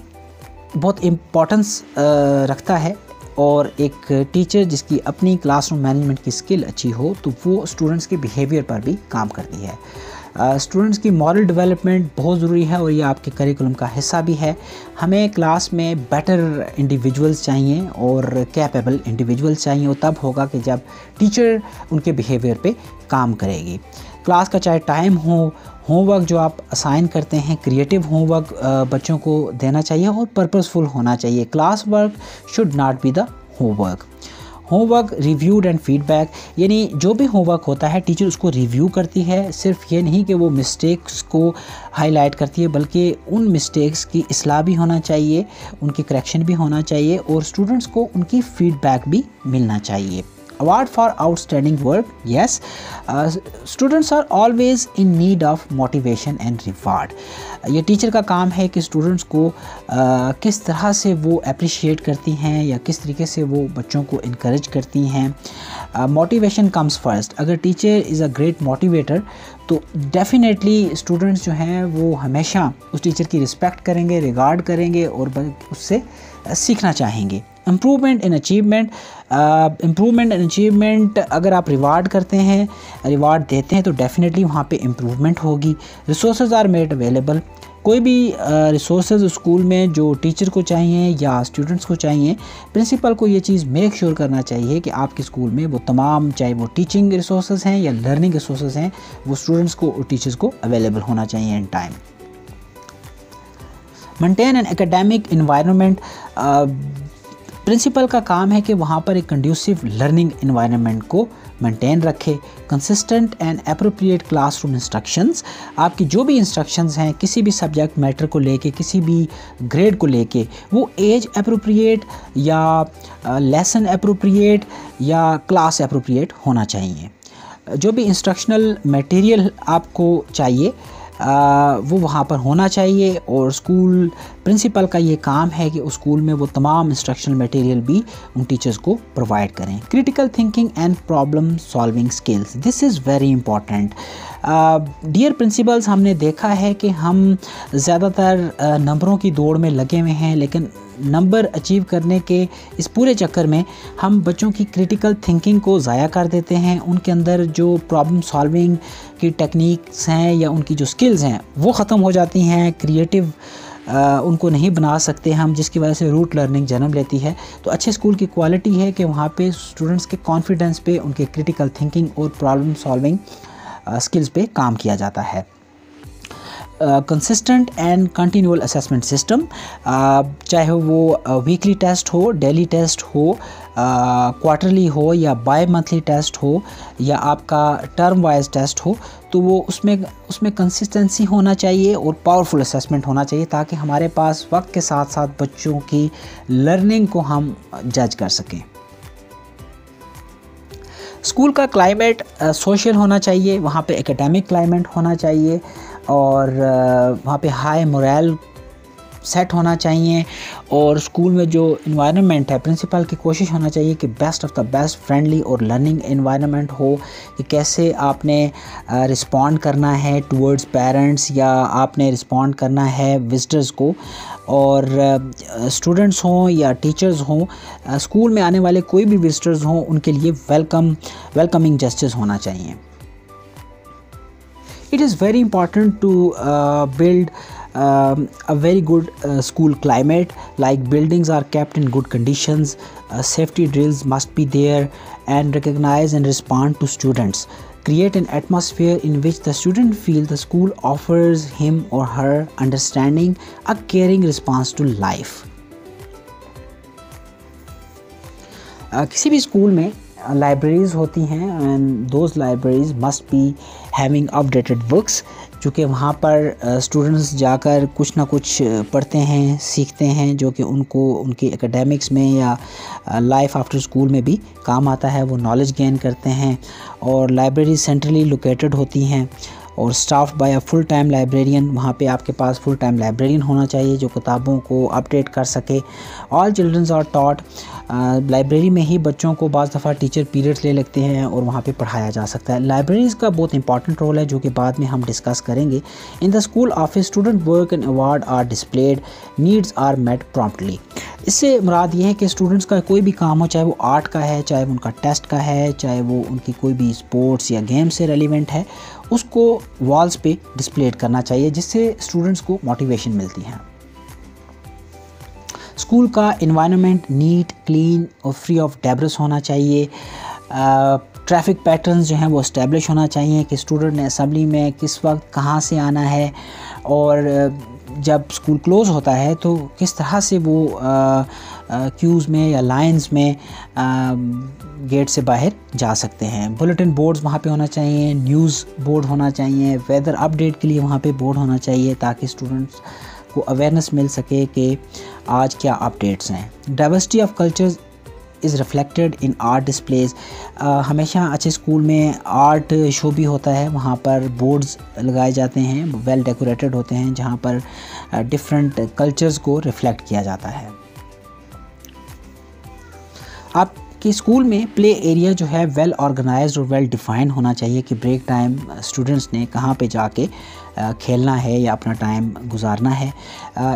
बहुत इम्पोर्टेंस रखता है, और एक टीचर जिसकी अपनी क्लासरूम मैनेजमेंट की स्किल अच्छी हो तो वो स्टूडेंट्स के बिहेवियर पर भी काम करती है। स्टूडेंट्स की मॉरल डेवलपमेंट बहुत ज़रूरी है और ये आपके करिकुलम का हिस्सा भी है। हमें क्लास में बेटर इंडिविजुअल्स चाहिए और कैपेबल इंडिविजुअल्स चाहिए, और तब होगा कि जब टीचर उनके बिहेवियर पे काम करेगी। क्लास का चाहे टाइम हो, होमवर्क जो आप असाइन करते हैं, क्रिएटिव होमवर्क बच्चों को देना चाहिए और पर्पसफुल होना चाहिए। Class work should not be the homework. Homework reviewed and feedback, यानी जो भी होमवर्क होता है टीचर उसको रिव्यू करती है। सिर्फ ये नहीं कि वो मिस्टेक्स को हाईलाइट करती है, बल्कि उन मिस्टेक्स की इस्लाह भी होना चाहिए, उनकी करेक्शन भी होना चाहिए, और स्टूडेंट्स को उनकी फीडबैक भी मिलना चाहिए। Award for outstanding work, yes, students are always in need of motivation and reward. ये टीचर का काम है कि स्टूडेंट्स को किस तरह से वो अप्रिशिएट करती हैं या किस तरीके से वो बच्चों को इनकरेज करती हैं। Motivation comes first. अगर teacher is a great motivator तो डेफिनेटली स्टूडेंट्स जो हैं वो हमेशा उस टीचर की रिस्पेक्ट करेंगे, रिगार्ड करेंगे और उससे सीखना चाहेंगे। इम्प्रूवमेंट इन अचीवमेंट, अगर आप रिवार्ड करते हैं, रिवार्ड देते हैं तो डेफिनेटली वहाँ पे इम्प्रूवमेंट होगी। Resources are made available. कोई भी रिसोर्सेज स्कूल में जो टीचर को चाहिए या स्टूडेंट्स को चाहिए, प्रिंसिपल को ये चीज़ मेक श्योर करना चाहिए कि आपके स्कूल में वो तमाम, चाहे वो टीचिंग रिसोर्सेज हैं या लर्निंग रिसोर्सेज हैं, वो स्टूडेंट्स को और टीचर्स को अवेलेबल होना चाहिए in time. Maintain an academic environment, principal का काम है कि वहाँ पर एक कंड्यूसिव लर्निंग इन्वायरमेंट को मेंटेन रखे। Consistent and appropriate classroom instructions, आपकी जो भी इंस्ट्रक्शंस हैं किसी भी सब्जेक्ट मैटर को लेके, किसी भी ग्रेड को लेके, वो एज एप्रोप्रिएट या लेसन एप्रोप्रिएट या क्लास एप्रोप्रिएट होना चाहिए। जो भी इंस्ट्रक्शनल मटेरियल आपको चाहिए वो वहाँ पर होना चाहिए, और स्कूल प्रिंसिपल का ये काम है कि उस स्कूल में वो तमाम इंस्ट्रक्शनल मटेरियल भी उन टीचर्स को प्रोवाइड करें। Critical thinking and problem solving skills, this is very important. Dear principals, हमने देखा है कि हम ज़्यादातर नंबरों की दौड़ में लगे हुए हैं, लेकिन नंबर अचीव करने के इस पूरे चक्कर में हम बच्चों की क्रिटिकल थिंकिंग को ज़ाया कर देते हैं। उनके अंदर जो प्रॉब्लम सॉल्विंग की टेक्निक्स हैं या उनकी जो स्किल्स हैं वो ख़त्म हो जाती हैं। क्रिएटिव उनको नहीं बना सकते हम, जिसकी वजह से रूट लर्निंग जन्म लेती है। तो अच्छे स्कूल की क्वालिटी है कि वहाँ पे स्टूडेंट्स के कॉन्फिडेंस पे, उनके क्रिटिकल थिंकिंग और प्रॉब्लम सॉल्विंग स्किल्स पे काम किया जाता है। Consistent and continual assessment system, चाहे वो वीकली टेस्ट हो, डेली टेस्ट हो, क्वार्टरली हो या बाय मंथली टेस्ट हो या आपका टर्म वाइज टेस्ट हो, तो वो उसमें कंसिस्टेंसी होना चाहिए और पावरफुल असेसमेंट होना चाहिए, ताकि हमारे पास वक्त के साथ साथ बच्चों की लर्निंग को हम जज कर सकें। स्कूल का क्लाइमेट सोशल होना चाहिए, वहाँ पे एकेडमिक क्लाइमेट होना चाहिए और वहाँ पे हाई मोरल सेट होना चाहिए, और स्कूल में जो इन्वायरमेंट है प्रिंसिपल की कोशिश होना चाहिए कि best of the best friendly और लर्निंग इन्वायरमेंट हो, कि कैसे आपने रिस्पॉन्ड करना है टुवर्ड्स पेरेंट्स या आपने रिस्पॉन्ड करना है विजिटर्स को, और स्टूडेंट्स हों या टीचर्स हों, स्कूल में आने वाले कोई भी विजिटर्स हों उनके लिए वेलकमिंग जेस्चर्स होना चाहिए। It is very important to build a very good school climate, like buildings are kept in good conditions, safety drills must be there, and recognize and respond to students. Create an atmosphere in which the student feels the school offers him or her understanding, a caring response to life. किसी भी school में libraries होती हैं and those libraries must be having updated books, चूँकि वहाँ पर students जाकर कुछ ना कुछ पढ़ते हैं, सीखते हैं, जो कि उनको उनके एकेडमिक्स में या लाइफ आफ्टर स्कूल में भी काम आता है। वो नॉलेज गेन करते हैं और लाइब्रेरी सेंट्रली लोकेटेड होती हैं और staff by a full time librarian. वहाँ पे आपके पास फुल टाइम लाइब्रेरियन होना चाहिए जो किताबों को अपडेट कर सके। All childrens are taught, library में ही बच्चों को बाज़ दफ़ा टीचर पीरियड्स ले लगते हैं और वहाँ पे पढ़ाया जा सकता है। लाइब्रेरीज़ का बहुत इंपॉर्टेंट रोल है जो कि बाद में हम डिस्कस करेंगे। In the school office student work and award are displayed, needs are met promptly. इससे मुराद ये है कि स्टूडेंट्स का कोई भी काम हो, चाहे वो आर्ट का है, चाहे उनका टेस्ट का है, चाहे वो उनकी कोई भी स्पोर्ट्स या गेम से रेलिवेंट है, उसको वॉल्स पे डिस्प्ले करना चाहिए जिससे स्टूडेंट्स को मोटिवेशन मिलती है। स्कूल का इन्वायरमेंट नीट, क्लीन और फ्री ऑफ डेब्रिस होना चाहिए। ट्रैफिक पैटर्न्स जो हैं वो इस्टेब्लिश होना चाहिए कि स्टूडेंट ने असेंबली में किस वक्त कहाँ से आना है और जब स्कूल क्लोज़ होता है तो किस तरह से वो क्यूज़ में या लाइंस में गेट से बाहर जा सकते हैं। बुलेटिन बोर्ड्स वहाँ पे होना चाहिए, न्यूज़ बोर्ड होना चाहिए, वेदर अपडेट के लिए वहाँ पे बोर्ड होना चाहिए ताकि स्टूडेंट्स को अवेयरनेस मिल सके कि आज क्या अपडेट्स हैं। Diversity of cultures is reflected in art displays. हमेशा अच्छे स्कूल में आर्ट शो भी होता है, वहाँ पर बोर्ड्स लगाए जाते हैं, वेल डेकोरेटेड होते हैं जहाँ पर डिफरेंट कल्चर्स को रिफ्लेक्ट किया जाता है। आपके स्कूल में प्ले एरिया जो है वेल ऑर्गेनाइज्ड और वेल डिफाइंड होना चाहिए कि ब्रेक टाइम स्टूडेंट्स ने कहाँ पे जाके खेलना है या अपना टाइम गुजारना है।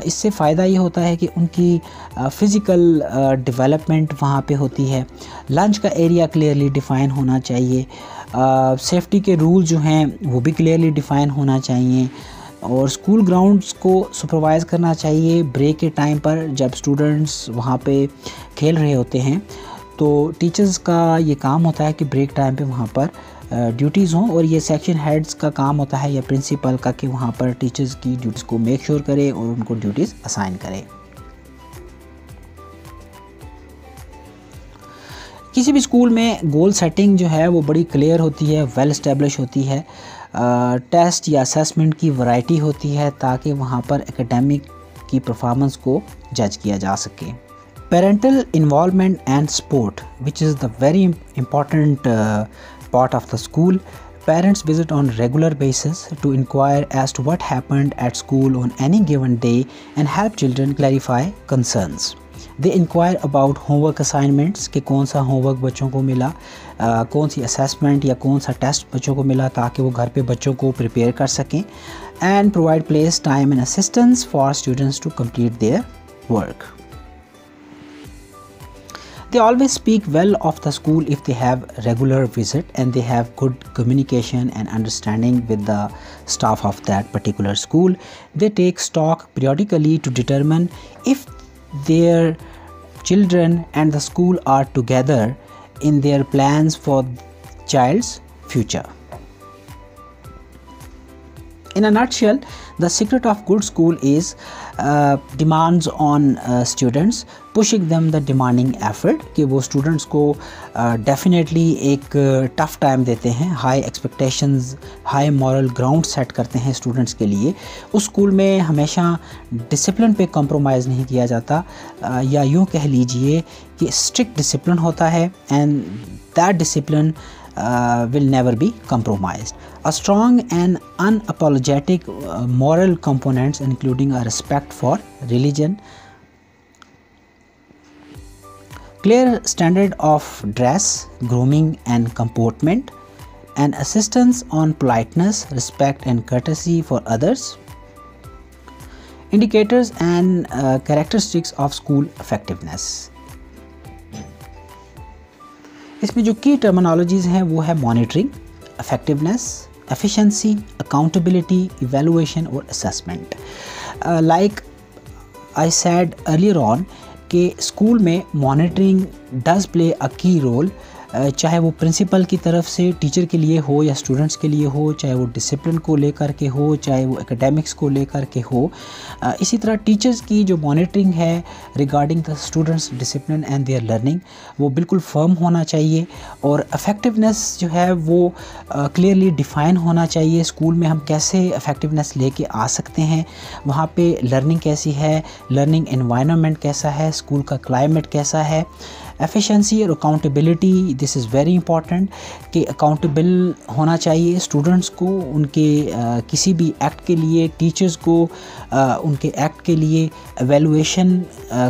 इससे फ़ायदा ये होता है कि उनकी फ़िज़िकल डेवलपमेंट वहाँ पे होती है। लंच का एरिया क्लियरली डिफ़ाइन होना चाहिए। सेफ्टी के रूल जो हैं वो भी क्लियरली डिफ़ाइन होना चाहिए और स्कूल ग्राउंड्स को सुपरवाइज़ करना चाहिए। ब्रेक के टाइम पर जब स्टूडेंट्स वहाँ पे खेल रहे होते हैं तो टीचर्स का ये काम होता है कि ब्रेक टाइम पे वहाँ पर ड्यूटीज़ हों और ये सेक्शन हेड्स का काम होता है या प्रिंसिपल का कि वहाँ पर टीचर्स की ड्यूटीज़ को मेक श्योर करे और उनको ड्यूटीज़ असाइन करे। किसी भी स्कूल में गोल सेटिंग जो है वो बड़ी क्लियर होती है, वेल एस्टेब्लिश होती है। टेस्ट या असेसमेंट की वैरायटी होती है ताकि वहाँ पर एकेडमिक की परफॉर्मेंस को जज किया जा सके। Parental involvement and support which is the very important part of the school. Parents visit on regular basis to inquire as to what happened at school on any given day and help children clarify concerns. They inquire about homework assignments कि कौन सा homework बच्चों को मिला, कौन सी assessment या कौन सा test बच्चों को मिला ताकि वो घर पे बच्चों को prepare कर सकें and provide place, time and assistance for students to complete their work. They always speak well of the school if they have regular visit and they have good communication and understanding with the staff of that particular school. They take stock periodically to determine if their children and the school are together in their plans for child's future. In a nutshell, the secret of good school is demands on students, pushing them the demanding effort कि वो students को definitely एक tough time देते हैं, high expectations, high moral ground set करते हैं students के लिए। उस स्कूल में हमेशा discipline पे compromise नहीं किया जाता, या यूँ कह लीजिए कि strict discipline होता है and that discipline will never be compromised. A strong and unapologetic moral components including a respect for religion, clear standard of dress, grooming and comportment, and assistance on politeness, respect and courtesy for others, indicators and characteristics of school effectiveness. इसमें जो की terminologies हैं वो है monitoring, effectiveness, efficiency, accountability, evaluation और assessment. Like I said earlier on कि school में monitoring does play a key role चाहे वो प्रिंसिपल की तरफ से टीचर के लिए हो या स्टूडेंट्स के लिए हो, चाहे वो डिसिप्लिन को लेकर के हो, चाहे वो एकेडमिक्स को लेकर के हो। इसी तरह टीचर्स की जो मॉनिटरिंग है regarding the students discipline and there learning, वो बिल्कुल फर्म होना चाहिए और इफ़ेक्टिवनेस जो है वो क्लियरली डिफ़ाइन होना चाहिए। स्कूल में हम कैसे इफ़ेक्टिवनेस लेके आ सकते हैं, वहाँ पे लर्निंग कैसी है, लर्निंग एनवायरनमेंट कैसा है, स्कूल का क्लाइमेट कैसा है। एफिशिएंसी और accountability, this is very important कि अकाउंटेबल होना चाहिए स्टूडेंट्स को उनके किसी भी एक्ट के लिए, टीचर्स को उनके एक्ट के लिए एवेलुएशन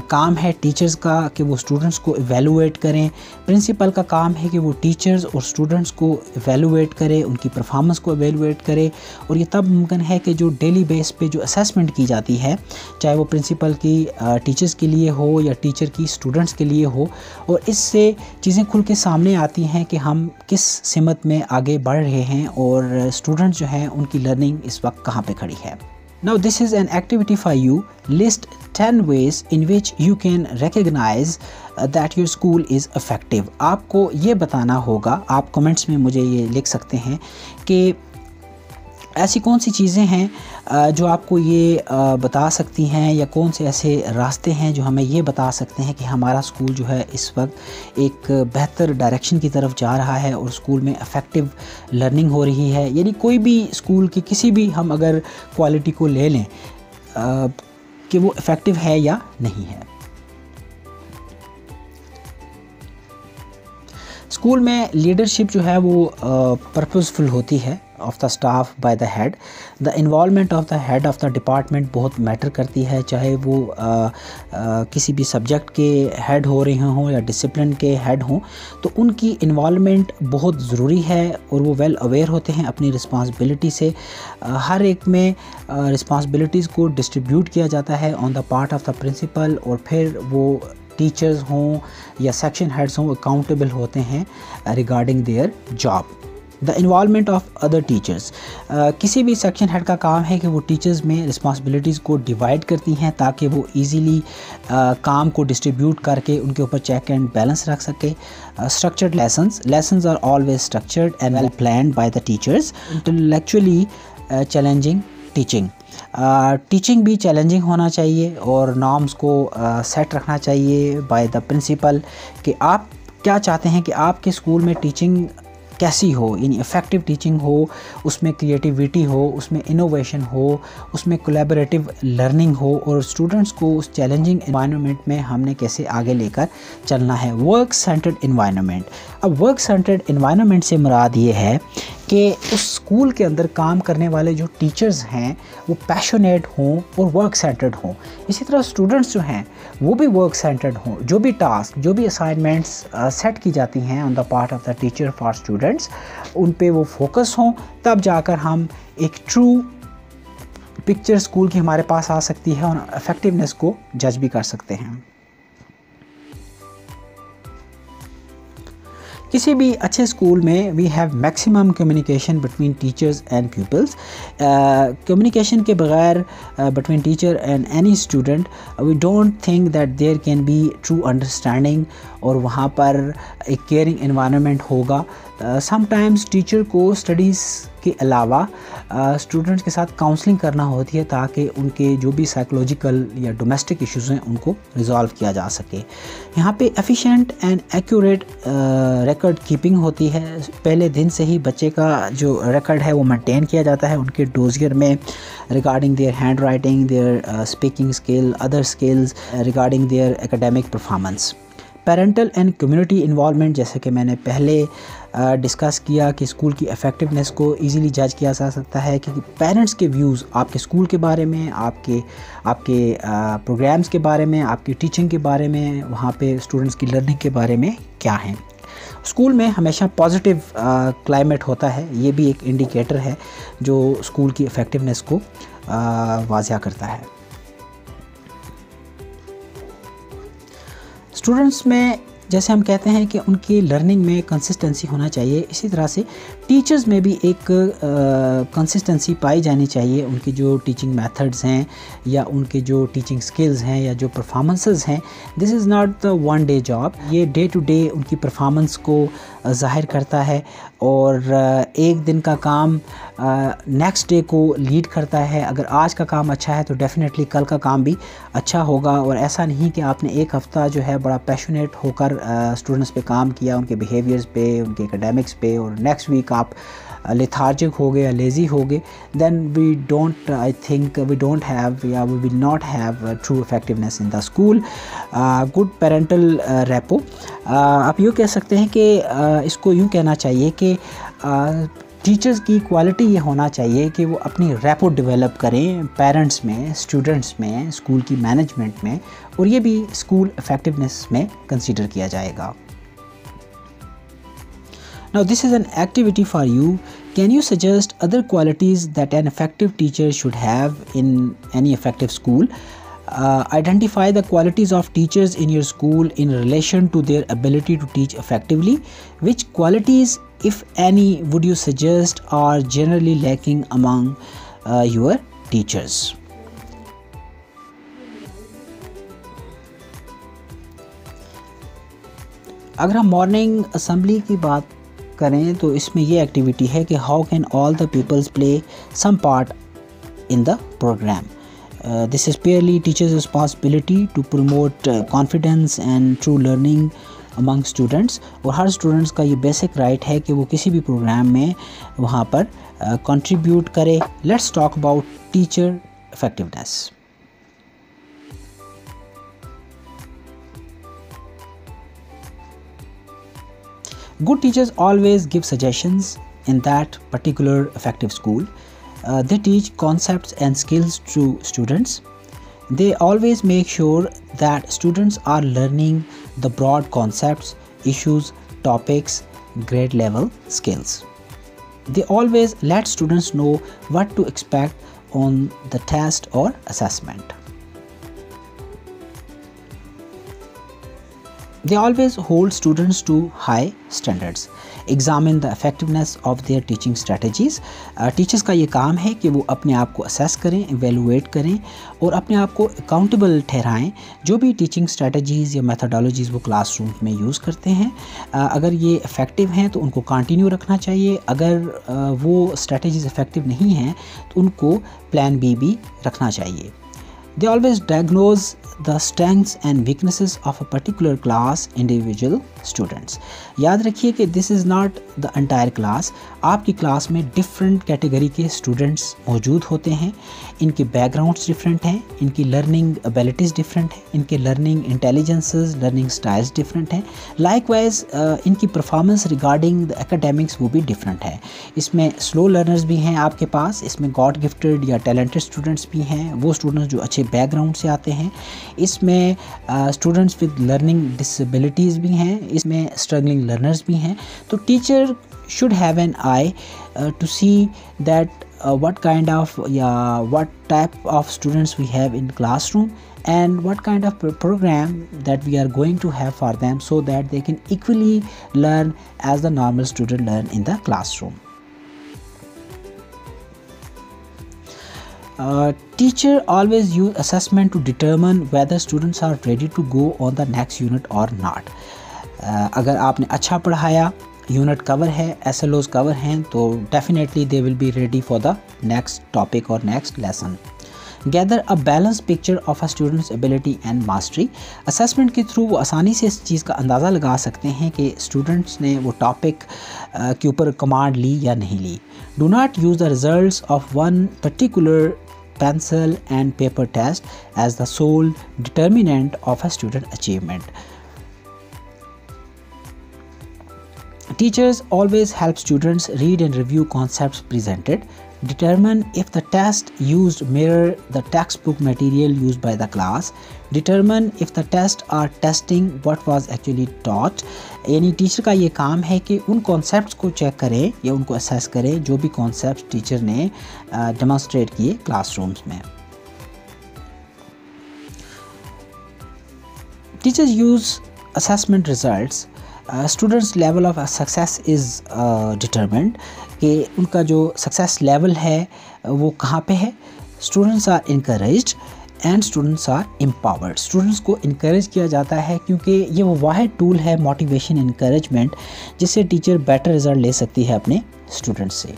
काम है टीचर्स का कि वो स्टूडेंट्स को एवेलुएट करें। प्रिंसिपल का काम है कि वो टीचर्स और स्टूडेंट्स को एवेलुएट करे, उनकी परफॉर्मेंस को एवेलुएट करे। और ये तब मुमकिन है कि जो डेली बेस पे जो असेसमेंट की जाती है, चाहे वो प्रिंसिपल की टीचर्स के लिए हो या टीचर की स्टूडेंट्स के लिए हो, और इससे चीज़ें खुल के सामने आती हैं कि हम किस सिमत में आगे बढ़ रहे हैं और स्टूडेंट्स जो हैं उनकी लर्निंग इस वक्त कहाँ पे खड़ी है। Now this is an activity for you. List 10 ways in which you can recognize that your school is effective. आपको ये बताना होगा, आप कमेंट्स में मुझे ये लिख सकते हैं कि ऐसी कौन सी चीज़ें हैं जो आपको ये बता सकती हैं, या कौन से ऐसे रास्ते हैं जो हमें ये बता सकते हैं कि हमारा स्कूल जो है इस वक्त एक बेहतर डायरेक्शन की तरफ जा रहा है और स्कूल में इफ़ेक्टिव लर्निंग हो रही है। यानी कोई भी स्कूल की किसी भी हम अगर क्वालिटी को ले लें कि वो इफ़ेक्टिव है या नहीं है। स्कूल में लीडरशिप जो है वो पर्पसफुल होती है of the staff by the head. The involvement of the head of the department बहुत मैटर करती है, चाहे वो किसी भी सब्जेक्ट के हेड हो रहे हों या डिसिप्लिन के हेड हों, तो उनकी इन्वॉल्वमेंट बहुत ज़रूरी है और वो वेल अवेयर होते हैं अपनी रिस्पांसिबिलिटी से। हर एक में रिस्पांसिबिलिटीज़ को डिस्ट्रीब्यूट किया जाता है on the part of the principal, और फिर वो टीचर्स हों या सेक्शन हेड्स हों अकाउंटेबल होते हैं regarding their job. The involvement of other teachers, किसी भी सेक्शन हेड का काम है कि वो टीचर्स में रिस्पांसिबिलिटीज़ को डिवाइड करती हैं ताकि वो इजीली काम को डिस्ट्रीब्यूट करके उनके ऊपर चेक एंड बैलेंस रख सके। Structured lessons are always structured and well planned by the teachers. Intellectually challenging teaching, teaching भी चैलेंजिंग होना चाहिए और नॉर्म्स को सेट रखना चाहिए बाय द प्रिंसिपल कि आप क्या चाहते हैं कि आपके स्कूल में टीचिंग कैसी हो, यानी इफ़ेक्टिव टीचिंग हो, उसमें क्रिएटिविटी हो, उसमें इनोवेशन हो, उसमें कोलैबोरेटिव लर्निंग हो, और स्टूडेंट्स को उस चैलेंजिंग एनवायरनमेंट में हमने कैसे आगे लेकर चलना है। वर्क सेंटर्ड एनवायरनमेंट, अब वर्क सेंटर्ड एनवायरनमेंट से मुराद ये है कि उस स्कूल के अंदर काम करने वाले जो टीचर्स हैं वो पैशनेट हों और वर्क सेंटर्ड हों। इसी तरह स्टूडेंट्स जो हैं वो भी वर्क सेंटर्ड हों। जो भी टास्क, जो भी असाइनमेंट्स सेट की जाती हैं on the part of the teacher for students, उन पे वो फोकस हों, तब जाकर हम एक ट्रू पिक्चर स्कूल की हमारे पास आ सकती है और इफ़ेक्टिवनेस को जज भी कर सकते हैं। किसी भी अच्छे स्कूल में we have maximum communication between teachers and peoples. Communication के बगैर between teacher and any student we don't think that there can be true understanding, और वहाँ पर एक केयरिंग एनवायरनमेंट होगा। समटाइम्स टीचर को स्टडीज़ के अलावा स्टूडेंट्स के साथ काउंसलिंग करना होती है ताकि उनके जो भी साइकोलॉजिकल या डोमेस्टिक इश्यूज़ हैं उनको रिजॉल्व किया जा सके। यहाँ पे efficient and accurate record keeping होती है। पहले दिन से ही बच्चे का जो रिकॉर्ड है वो मेंटेन किया जाता है उनके डोजियर में regarding their hand writing, their speaking skill, other skills, regarding their academic performance. Parental and community involvement, जैसे कि मैंने पहले डिस्कस किया कि स्कूल की इफ़ेक्टिवनेस को इजीली जज किया जा सकता है क्योंकि पेरेंट्स के व्यूज़ आपके स्कूल के बारे में, आपके प्रोग्राम्स के बारे में, आपकी टीचिंग के बारे में, वहाँ पे स्टूडेंट्स की लर्निंग के बारे में क्या हैं। स्कूल में हमेशा पॉजिटिव क्लाइमेट होता है, ये भी एक इंडिकेटर है जो स्कूल की इफ़ेक्टिवनेस को वाज़िया करता है। स्टूडेंट्स में जैसे हम कहते हैं कि उनकी लर्निंग में कंसिस्टेंसी होना चाहिए, इसी तरह से टीचर्स में भी एक कंसिस्टेंसी पाई जानी चाहिए। उनकी जो टीचिंग मेथड्स हैं या उनके जो टीचिंग स्किल्स हैं या जो परफॉर्मेंसेस हैं, this is not the one day job. ये डे टू डे उनकी परफॉर्मेंस को ज़ाहिर करता है और एक दिन का काम नेक्स्ट डे को लीड करता है। अगर आज का काम अच्छा है तो डेफ़िनेटली कल का काम भी अच्छा होगा। और ऐसा नहीं कि आपने एक हफ़्ता जो है बड़ा पैशनेट होकर स्टूडेंट्स पे काम किया, उनके बिहेवियर्स पे, उनके एकेडमिक्स पे, और नेक्स्ट वीक आप लेथार्जिक हो गए या लेज़ी हो गए, then we don't, I think we don't have या we will not have true effectiveness in the school. Good parental rapport, आप यूँ कह सकते हैं कि इसको यूँ कहना चाहिए कि टीचर्स की क्वालिटी ये होना चाहिए कि वो अपनी रेपो डेवलप करें पेरेंट्स में, स्टूडेंट्स में, स्कूल की मैनेजमेंट में, और ये भी स्कूल इफेक्टिवनेस में कंसीडर किया जाएगा। Now this is an activity for you. Can you suggest other qualities that an effective teacher should have in any effective school? Identify the qualities of teachers in your school in relation to their ability to teach effectively. Which qualities, if any, would you suggest are generally lacking among your teachers? अगर हम morning assembly की बात करें तो इसमें ये activity है कि how can all the peoples play some part in the programme. This is purely teachers responsibility to promote confidence and true learning among students. और हर स्टूडेंट्स का ये बेसिक राइट है कि वो किसी भी प्रोग्राम में वहाँ पर कंट्रीब्यूट करे। Let's talk about teacher effectiveness. Good teachers always give suggestions in that particular effective school. They teach concepts and skills to students. They always make sure that students are learning the broad concepts, issues, topics, grade level skills. They always let students know what to expect on the test or assessment. They always hold students to high standards. Examine the effectiveness of their teaching strategies. Teachers का ये काम है कि वो अपने आप को assess करें, एवेलुएट करें और अपने आप को अकाउंटेबल ठहराएं। जो भी टीचिंग स्ट्रेटजीज़ या मेथोडोलॉजीज़ वो क्लासरूम में यूज़ करते हैं, अगर ये इफ़ेक्टिव हैं तो उनको कंटिन्यू रखना चाहिए। अगर वो स्ट्रेटजीज़ इफ़ेक्टिव नहीं हैं तो उनको प्लान बी भी रखना चाहिए। They always diagnose the strengths and weaknesses of a particular class, individual students. याद रखिए कि this is not the entire class. आपकी क्लास में डिफरेंट कैटेगरी के स्टूडेंट्स मौजूद होते हैं। इनके बैकग्राउंड्स डिफरेंट हैं, इनकी लर्निंग एबिलिटीज़ डिफरेंट हैं, इनके learning intelligences, learning styles different हैं। लाइकवाइज इनकी परफॉर्मेंस रिगार्डिंग द एकेडमिक्स वो भी डिफरेंट है। इसमें स्लो लर्नर्स भी हैं आपके पास, इसमें गॉड गिफ्टेड या टैलेंटेड स्टूडेंट्स भी हैं, वो स्टूडेंट्स जो अच्छे बैकग्राउंड से आते हैं। इसमें स्टूडेंट्स विद लर्निंग डिसेबिलिटीज़ भी हैं, इसमें स्ट्रगलिंग लर्नर्स भी हैं। तो teacher should have an eye to see that what kind of what type of students we have in classroom and what kind of program that we are going to have for them so that they can equally learn as the normal student learn in the classroom. Teacher always use assessment to determine whether students are ready to go on the next unit or not. अगर आपने अच्छा पढ़ाया, unit cover है, SLOs cover हैं, तो definitely they will be ready for the next topic और next lesson. Gather a balance picture of a student's ability and mastery. Assessment के through वो आसानी से इस चीज़ का अंदाज़ा लगा सकते हैं कि स्टूडेंट्स ने वो टॉपिक के ऊपर कमांड ली या नहीं ली। Do not use the results of one particular pencil and paper test as the sole determinant of a student achievement. Teachers always help students read and review concepts presented. Determine if the test used mirror the textbook material used by the class. Determine if the tests are testing what was actually taught. यानी teacher का ये काम है कि उन concepts को check करें या उनको असेस करें जो भी कॉन्सेप्ट्स टीचर ने डेमोन्स्ट्रेट किए क्लासरूम्स में। Teachers use assessment results, students level of success is determined, कि उनका जो सक्सेस लेवल है वो कहाँ पे है. Students are encouraged and students are empowered. Students को इनकरेज किया जाता है क्योंकि ये वो वाहिद टूल है मोटिवेशन इनकरेजमेंट जिससे टीचर बेटर रिजल्ट ले सकती है अपने स्टूडेंट्स से.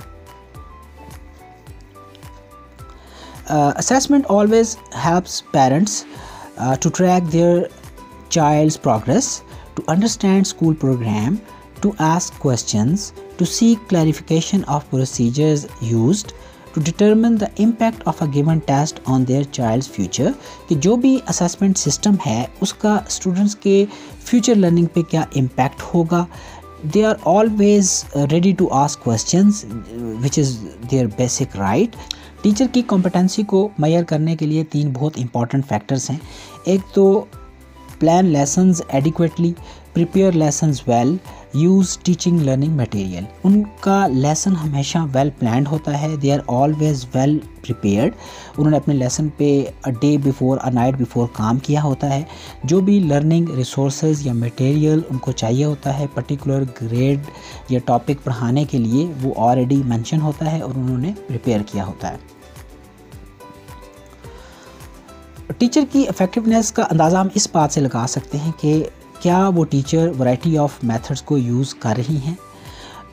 Assessment always helps parents to track their child's progress, to understand school program, to ask questions, to seek clarification of procedures used, to determine the impact of a given test on their child's future. कि जो भी assessment system है उसका students के future learning पे क्या impact होगा. They are always ready to ask questions, which is their basic right. Teacher की कॉम्पिटेंसी को मेजर करने के लिए 3 बहुत इंपॉर्टेंट फैक्टर्स हैं. एक तो plan lessons adequately, prepare lessons well, use teaching learning material. उनका लेसन हमेशा वेल प्लान्ड होता है. They are always well prepared. उन्होंने अपने लेसन पे a day before a night before काम किया होता है. जो भी लर्निंग रिसोर्सेज या मटेरियल उनको चाहिए होता है पर्टिकुलर ग्रेड या टॉपिक पढ़ाने के लिए वो ऑलरेडी मेंशन होता है और उन्होंने प्रिपेयर किया होता है. टीचर की इफ़ेक्टिवनेस का अंदाज़ा हम इस बात से लगा सकते हैं कि क्या वो टीचर वैरायटी ऑफ मेथड्स को यूज़ कर रही हैं,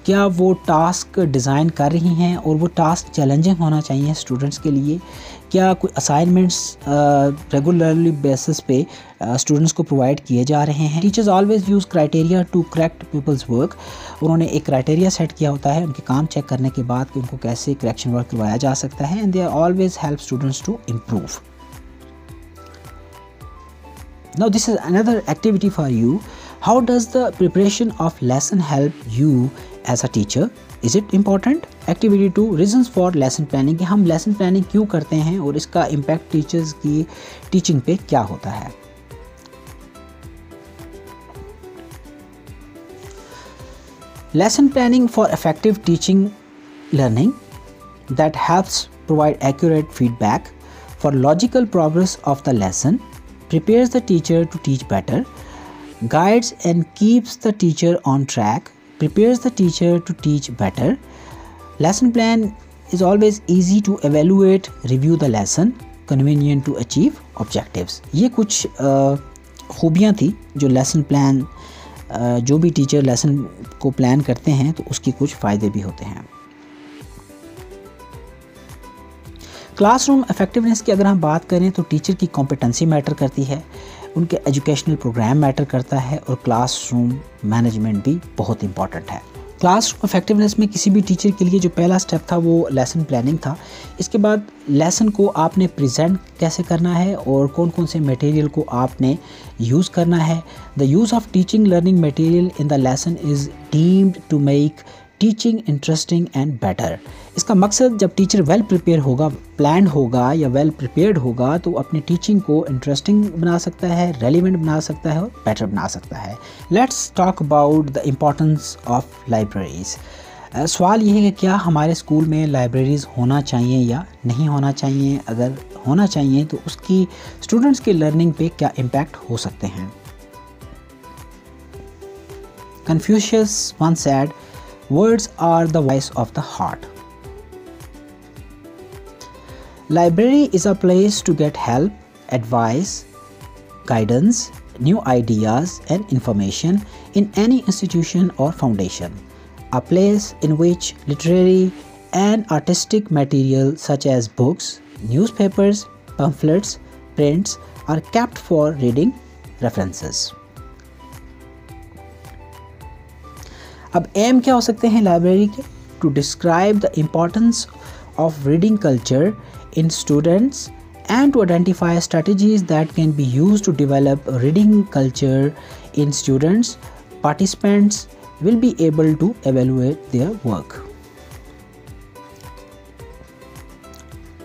क्या वो टास्क डिज़ाइन कर रही हैं और वो टास्क चैलेंजिंग होना चाहिए स्टूडेंट्स के लिए, क्या कोई असाइनमेंट्स रेगुलरली बेसिस पे स्टूडेंट्स को प्रोवाइड किए जा रहे हैं. Teachers always use criteria to correct peoples work. उन्होंने एक क्राइटेरिया सेट किया होता है उनके काम चेक करने के बाद कि उनको कैसे करेक्शन वर्क करवाया जा सकता है. And they always help students to improve. Now this is another activity for you. How does the preparation of lesson help you as a teacher? Is it important? Activity 2, reasons for lesson planning. कि हम lesson planning क्यों करते हैं और इसका impact teachers की teaching पे क्या होता है. Lesson planning for effective teaching learning that helps provide accurate feedback for logical progress of the lesson, prepares the teacher to teach better, guides and keeps the teacher on track, prepares the teacher to teach better. Lesson plan is always easy to evaluate, review the lesson, convenient to achieve objectives. ये कुछ खूबियाँ थी जो lesson plan जो भी teacher lesson को plan करते हैं तो उसकी कुछ फ़ायदे भी होते हैं. क्लासरूम इफ़ेक्टिवनेस की अगर हम बात करें तो टीचर की कॉम्पिटेंसी मैटर करती है, उनके एजुकेशनल प्रोग्राम मैटर करता है और क्लासरूम मैनेजमेंट भी बहुत इंपॉर्टेंट है. क्लासरूम इफ़ेक्टिवनेस में किसी भी टीचर के लिए जो पहला स्टेप था वो लेसन प्लानिंग था. इसके बाद लेसन को आपने प्रेजेंट कैसे करना है और कौन कौन से मटेरियल को आपने यूज़ करना है. The use of teaching learning material in the lesson is deemed to make teaching interesting and better. इसका मकसद जब टीचर वेल प्रिपेयर होगा, प्लान होगा या वेल प्रिपेयर्ड होगा तो अपनी टीचिंग को इंटरेस्टिंग बना सकता है, रेलिवेंट बना सकता है और बेटर बना सकता है. Let's talk about the importance of libraries. सवाल ये है कि क्या हमारे स्कूल में लाइब्रेरीज़ होना चाहिए या नहीं होना चाहिए. अगर होना चाहिए तो उसकी स्टूडेंट्स के लर्निंग पे क्या इम्पैक्ट हो सकते हैं. Confucius once said, words are the voice of the heart. Library is a place to get help, advice, guidance, new ideas and information in any institution or foundation. A place in which literary and artistic material such as books, newspapers, pamphlets, prints are kept for reading references. अब aim क्या हो सकते हैं library के. To describe the importance of reading culture in students and to identify strategies that can be used to develop reading culture in students. Participants will be able to evaluate their work.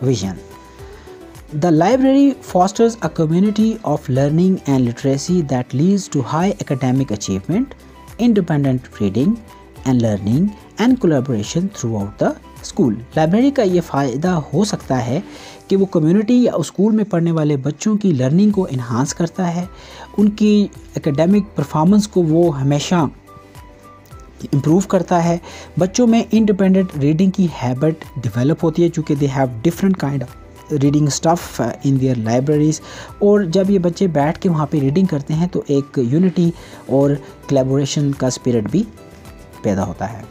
Vision. The library fosters a community of learning and literacy that leads to high academic achievement, independent reading and learning and collaboration throughout the school library का ये फ़ायदा हो सकता है कि वो community या school में पढ़ने वाले बच्चों की लर्निंग को इन्हांस करता है, उनकी एकेडमिक परफॉर्मेंस को वो हमेशा इम्प्रूव करता है। बच्चों में इंडिपेंडेंट रीडिंग की हैबिट डेवलप होती है चूँकि they have different kind of reading stuff in their libraries, और जब ये बच्चे बैठ के वहाँ पे रीडिंग करते हैं तो एक यूनिटी और कोलैबोरेशन का स्पिरिट भी पैदा होता है।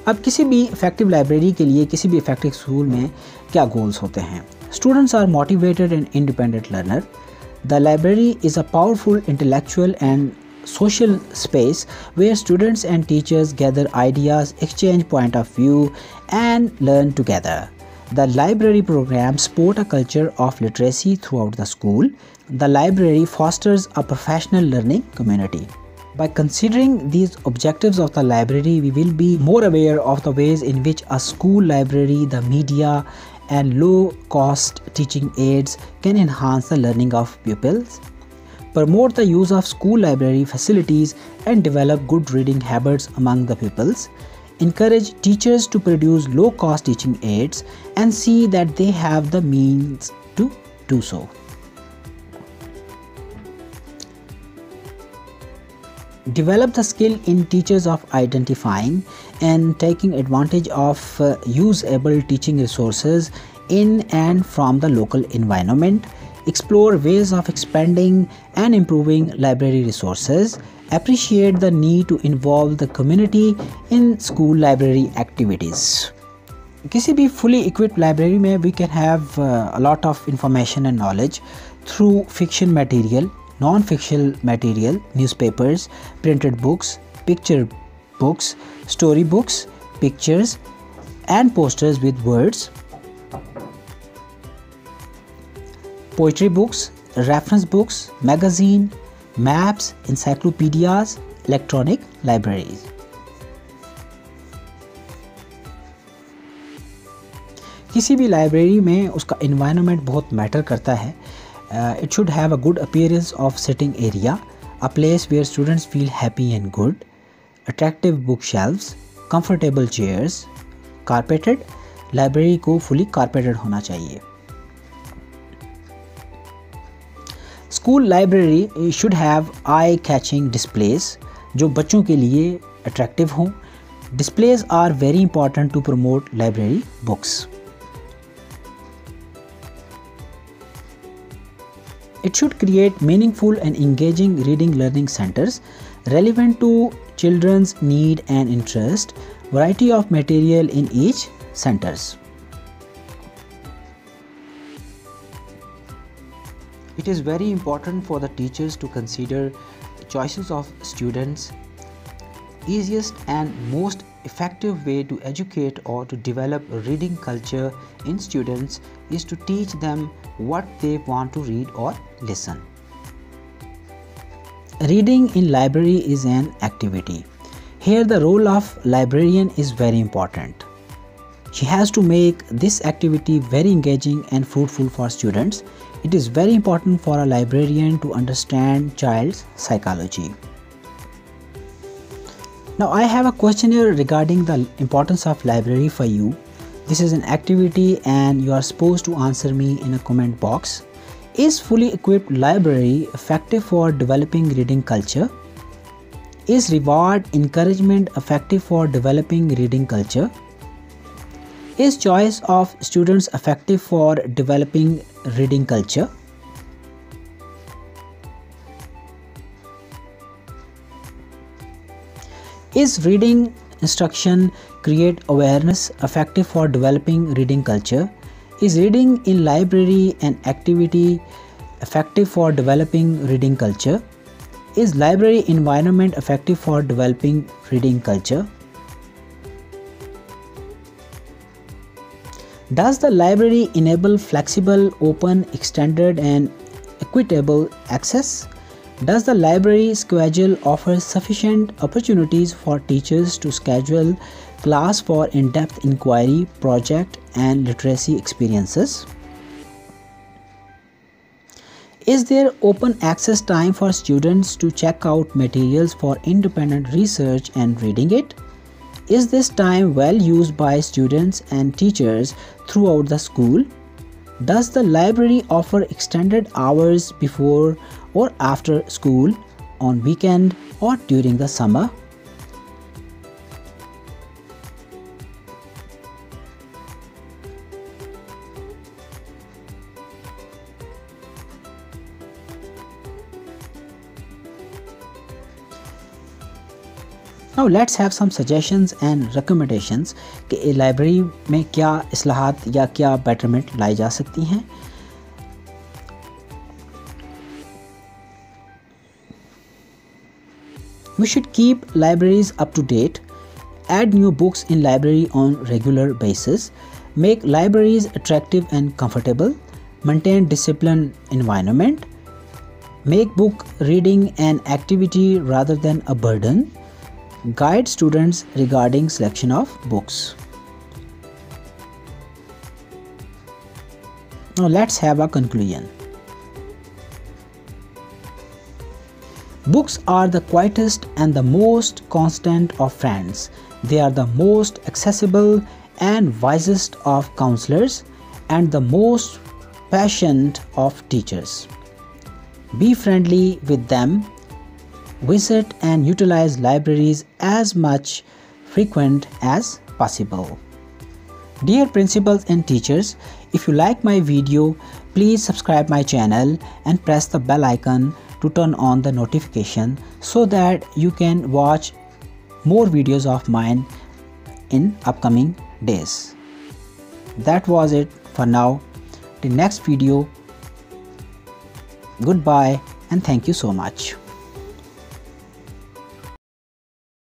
अब किसी भी इफ़ेक्टिव लाइब्रेरी के लिए किसी भी इफ़ेक्टिव स्कूल में क्या गोल्स होते हैं? Students are motivated and independent learner. The library is a powerful intellectual एंड social space where students and teachers gather ideas, exchange point of view and learn together. The library programs support a culture of literacy throughout the school. The library fosters a professional learning community. By considering these objectives of the library, we will be more aware of the ways in which a school library, the media and low-cost teaching aids can enhance the learning of pupils, promote the use of school library facilities and develop good reading habits among the pupils, encourage teachers to produce low-cost teaching aids and see that they have the means to do so. Develop the skill in teachers of identifying and taking advantage of usable teaching resources in and from the local environment. Explore ways of expanding and improving library resources. Appreciate the need to involve the community in school library activities. किसी भी fully equipped library में we can have a lot of information and knowledge through fiction material, non-fiction material, newspapers, printed books, picture books, story books, pictures and posters with words, poetry books, reference books, magazine, maps, encyclopedias, electronic libraries. किसी भी library में उसका environment बहुत matter करता है. It should have a good appearance of sitting area, a place where students feel happy and good, attractive bookshelves, comfortable chairs, carpeted. Library को fully carpeted होना चाहिए. School library should have eye catching displays जो बच्चों के लिए attractive हों. Displays are very important to promote library books. It should create meaningful and engaging reading learning centers relevant to children's need and interest. Variety of material in each centers. It is very important for the teachers to consider choices of students. Easiest and most effective way to educate or to develop a reading culture in students is to teach them what they want to read or listen. Reading in library is an activity. Here the role of librarian is very important. She has to make this activity very engaging and fruitful for students. It is very important for a librarian to understand child's psychology. Now I have a questionnaire regarding the importance of library for you. This is an activity and you are supposed to answer me in a comment box. Is fully equipped library effective for developing reading culture? Is reward encouragement effective for developing reading culture? Is choice of students effective for developing reading culture? Is reading instruction create awareness effective for developing reading culture? Is reading in library an activity effective for developing reading culture? Is library environment effective for developing reading culture? Does the library enable flexible, open, extended and equitable access? Does the library schedule offer sufficient opportunities for teachers to schedule class for in-depth inquiry, project and literacy experiences? Is there open access time for students to check out materials for independent research and reading it? Is this time well used by students and teachers throughout the school? Does the library offer extended hours before or after school, on weekend or during the summer? Now let's have some suggestions and recommendations कि library में क्या इस्लाहात या क्या betterment लाई जा सकती हैं. We should keep libraries up to date, add new books in library on regular basis, make libraries attractive and comfortable, maintain disciplined environment, make book reading an activity rather than a burden, guide students regarding selection of books. Now let's have a conclusion. Books are the quietest and the most constant of friends. They are the most accessible and wisest of counselors and the most patient of teachers. Be friendly with them. Visit and utilize libraries as much frequent as possible. Dear principals and teachers, if you like my video, please subscribe my channel and press the bell icon to turn on the notification so that you can watch more videos of mine in upcoming days. That was it for now. The next video. Goodbye and thank you so much.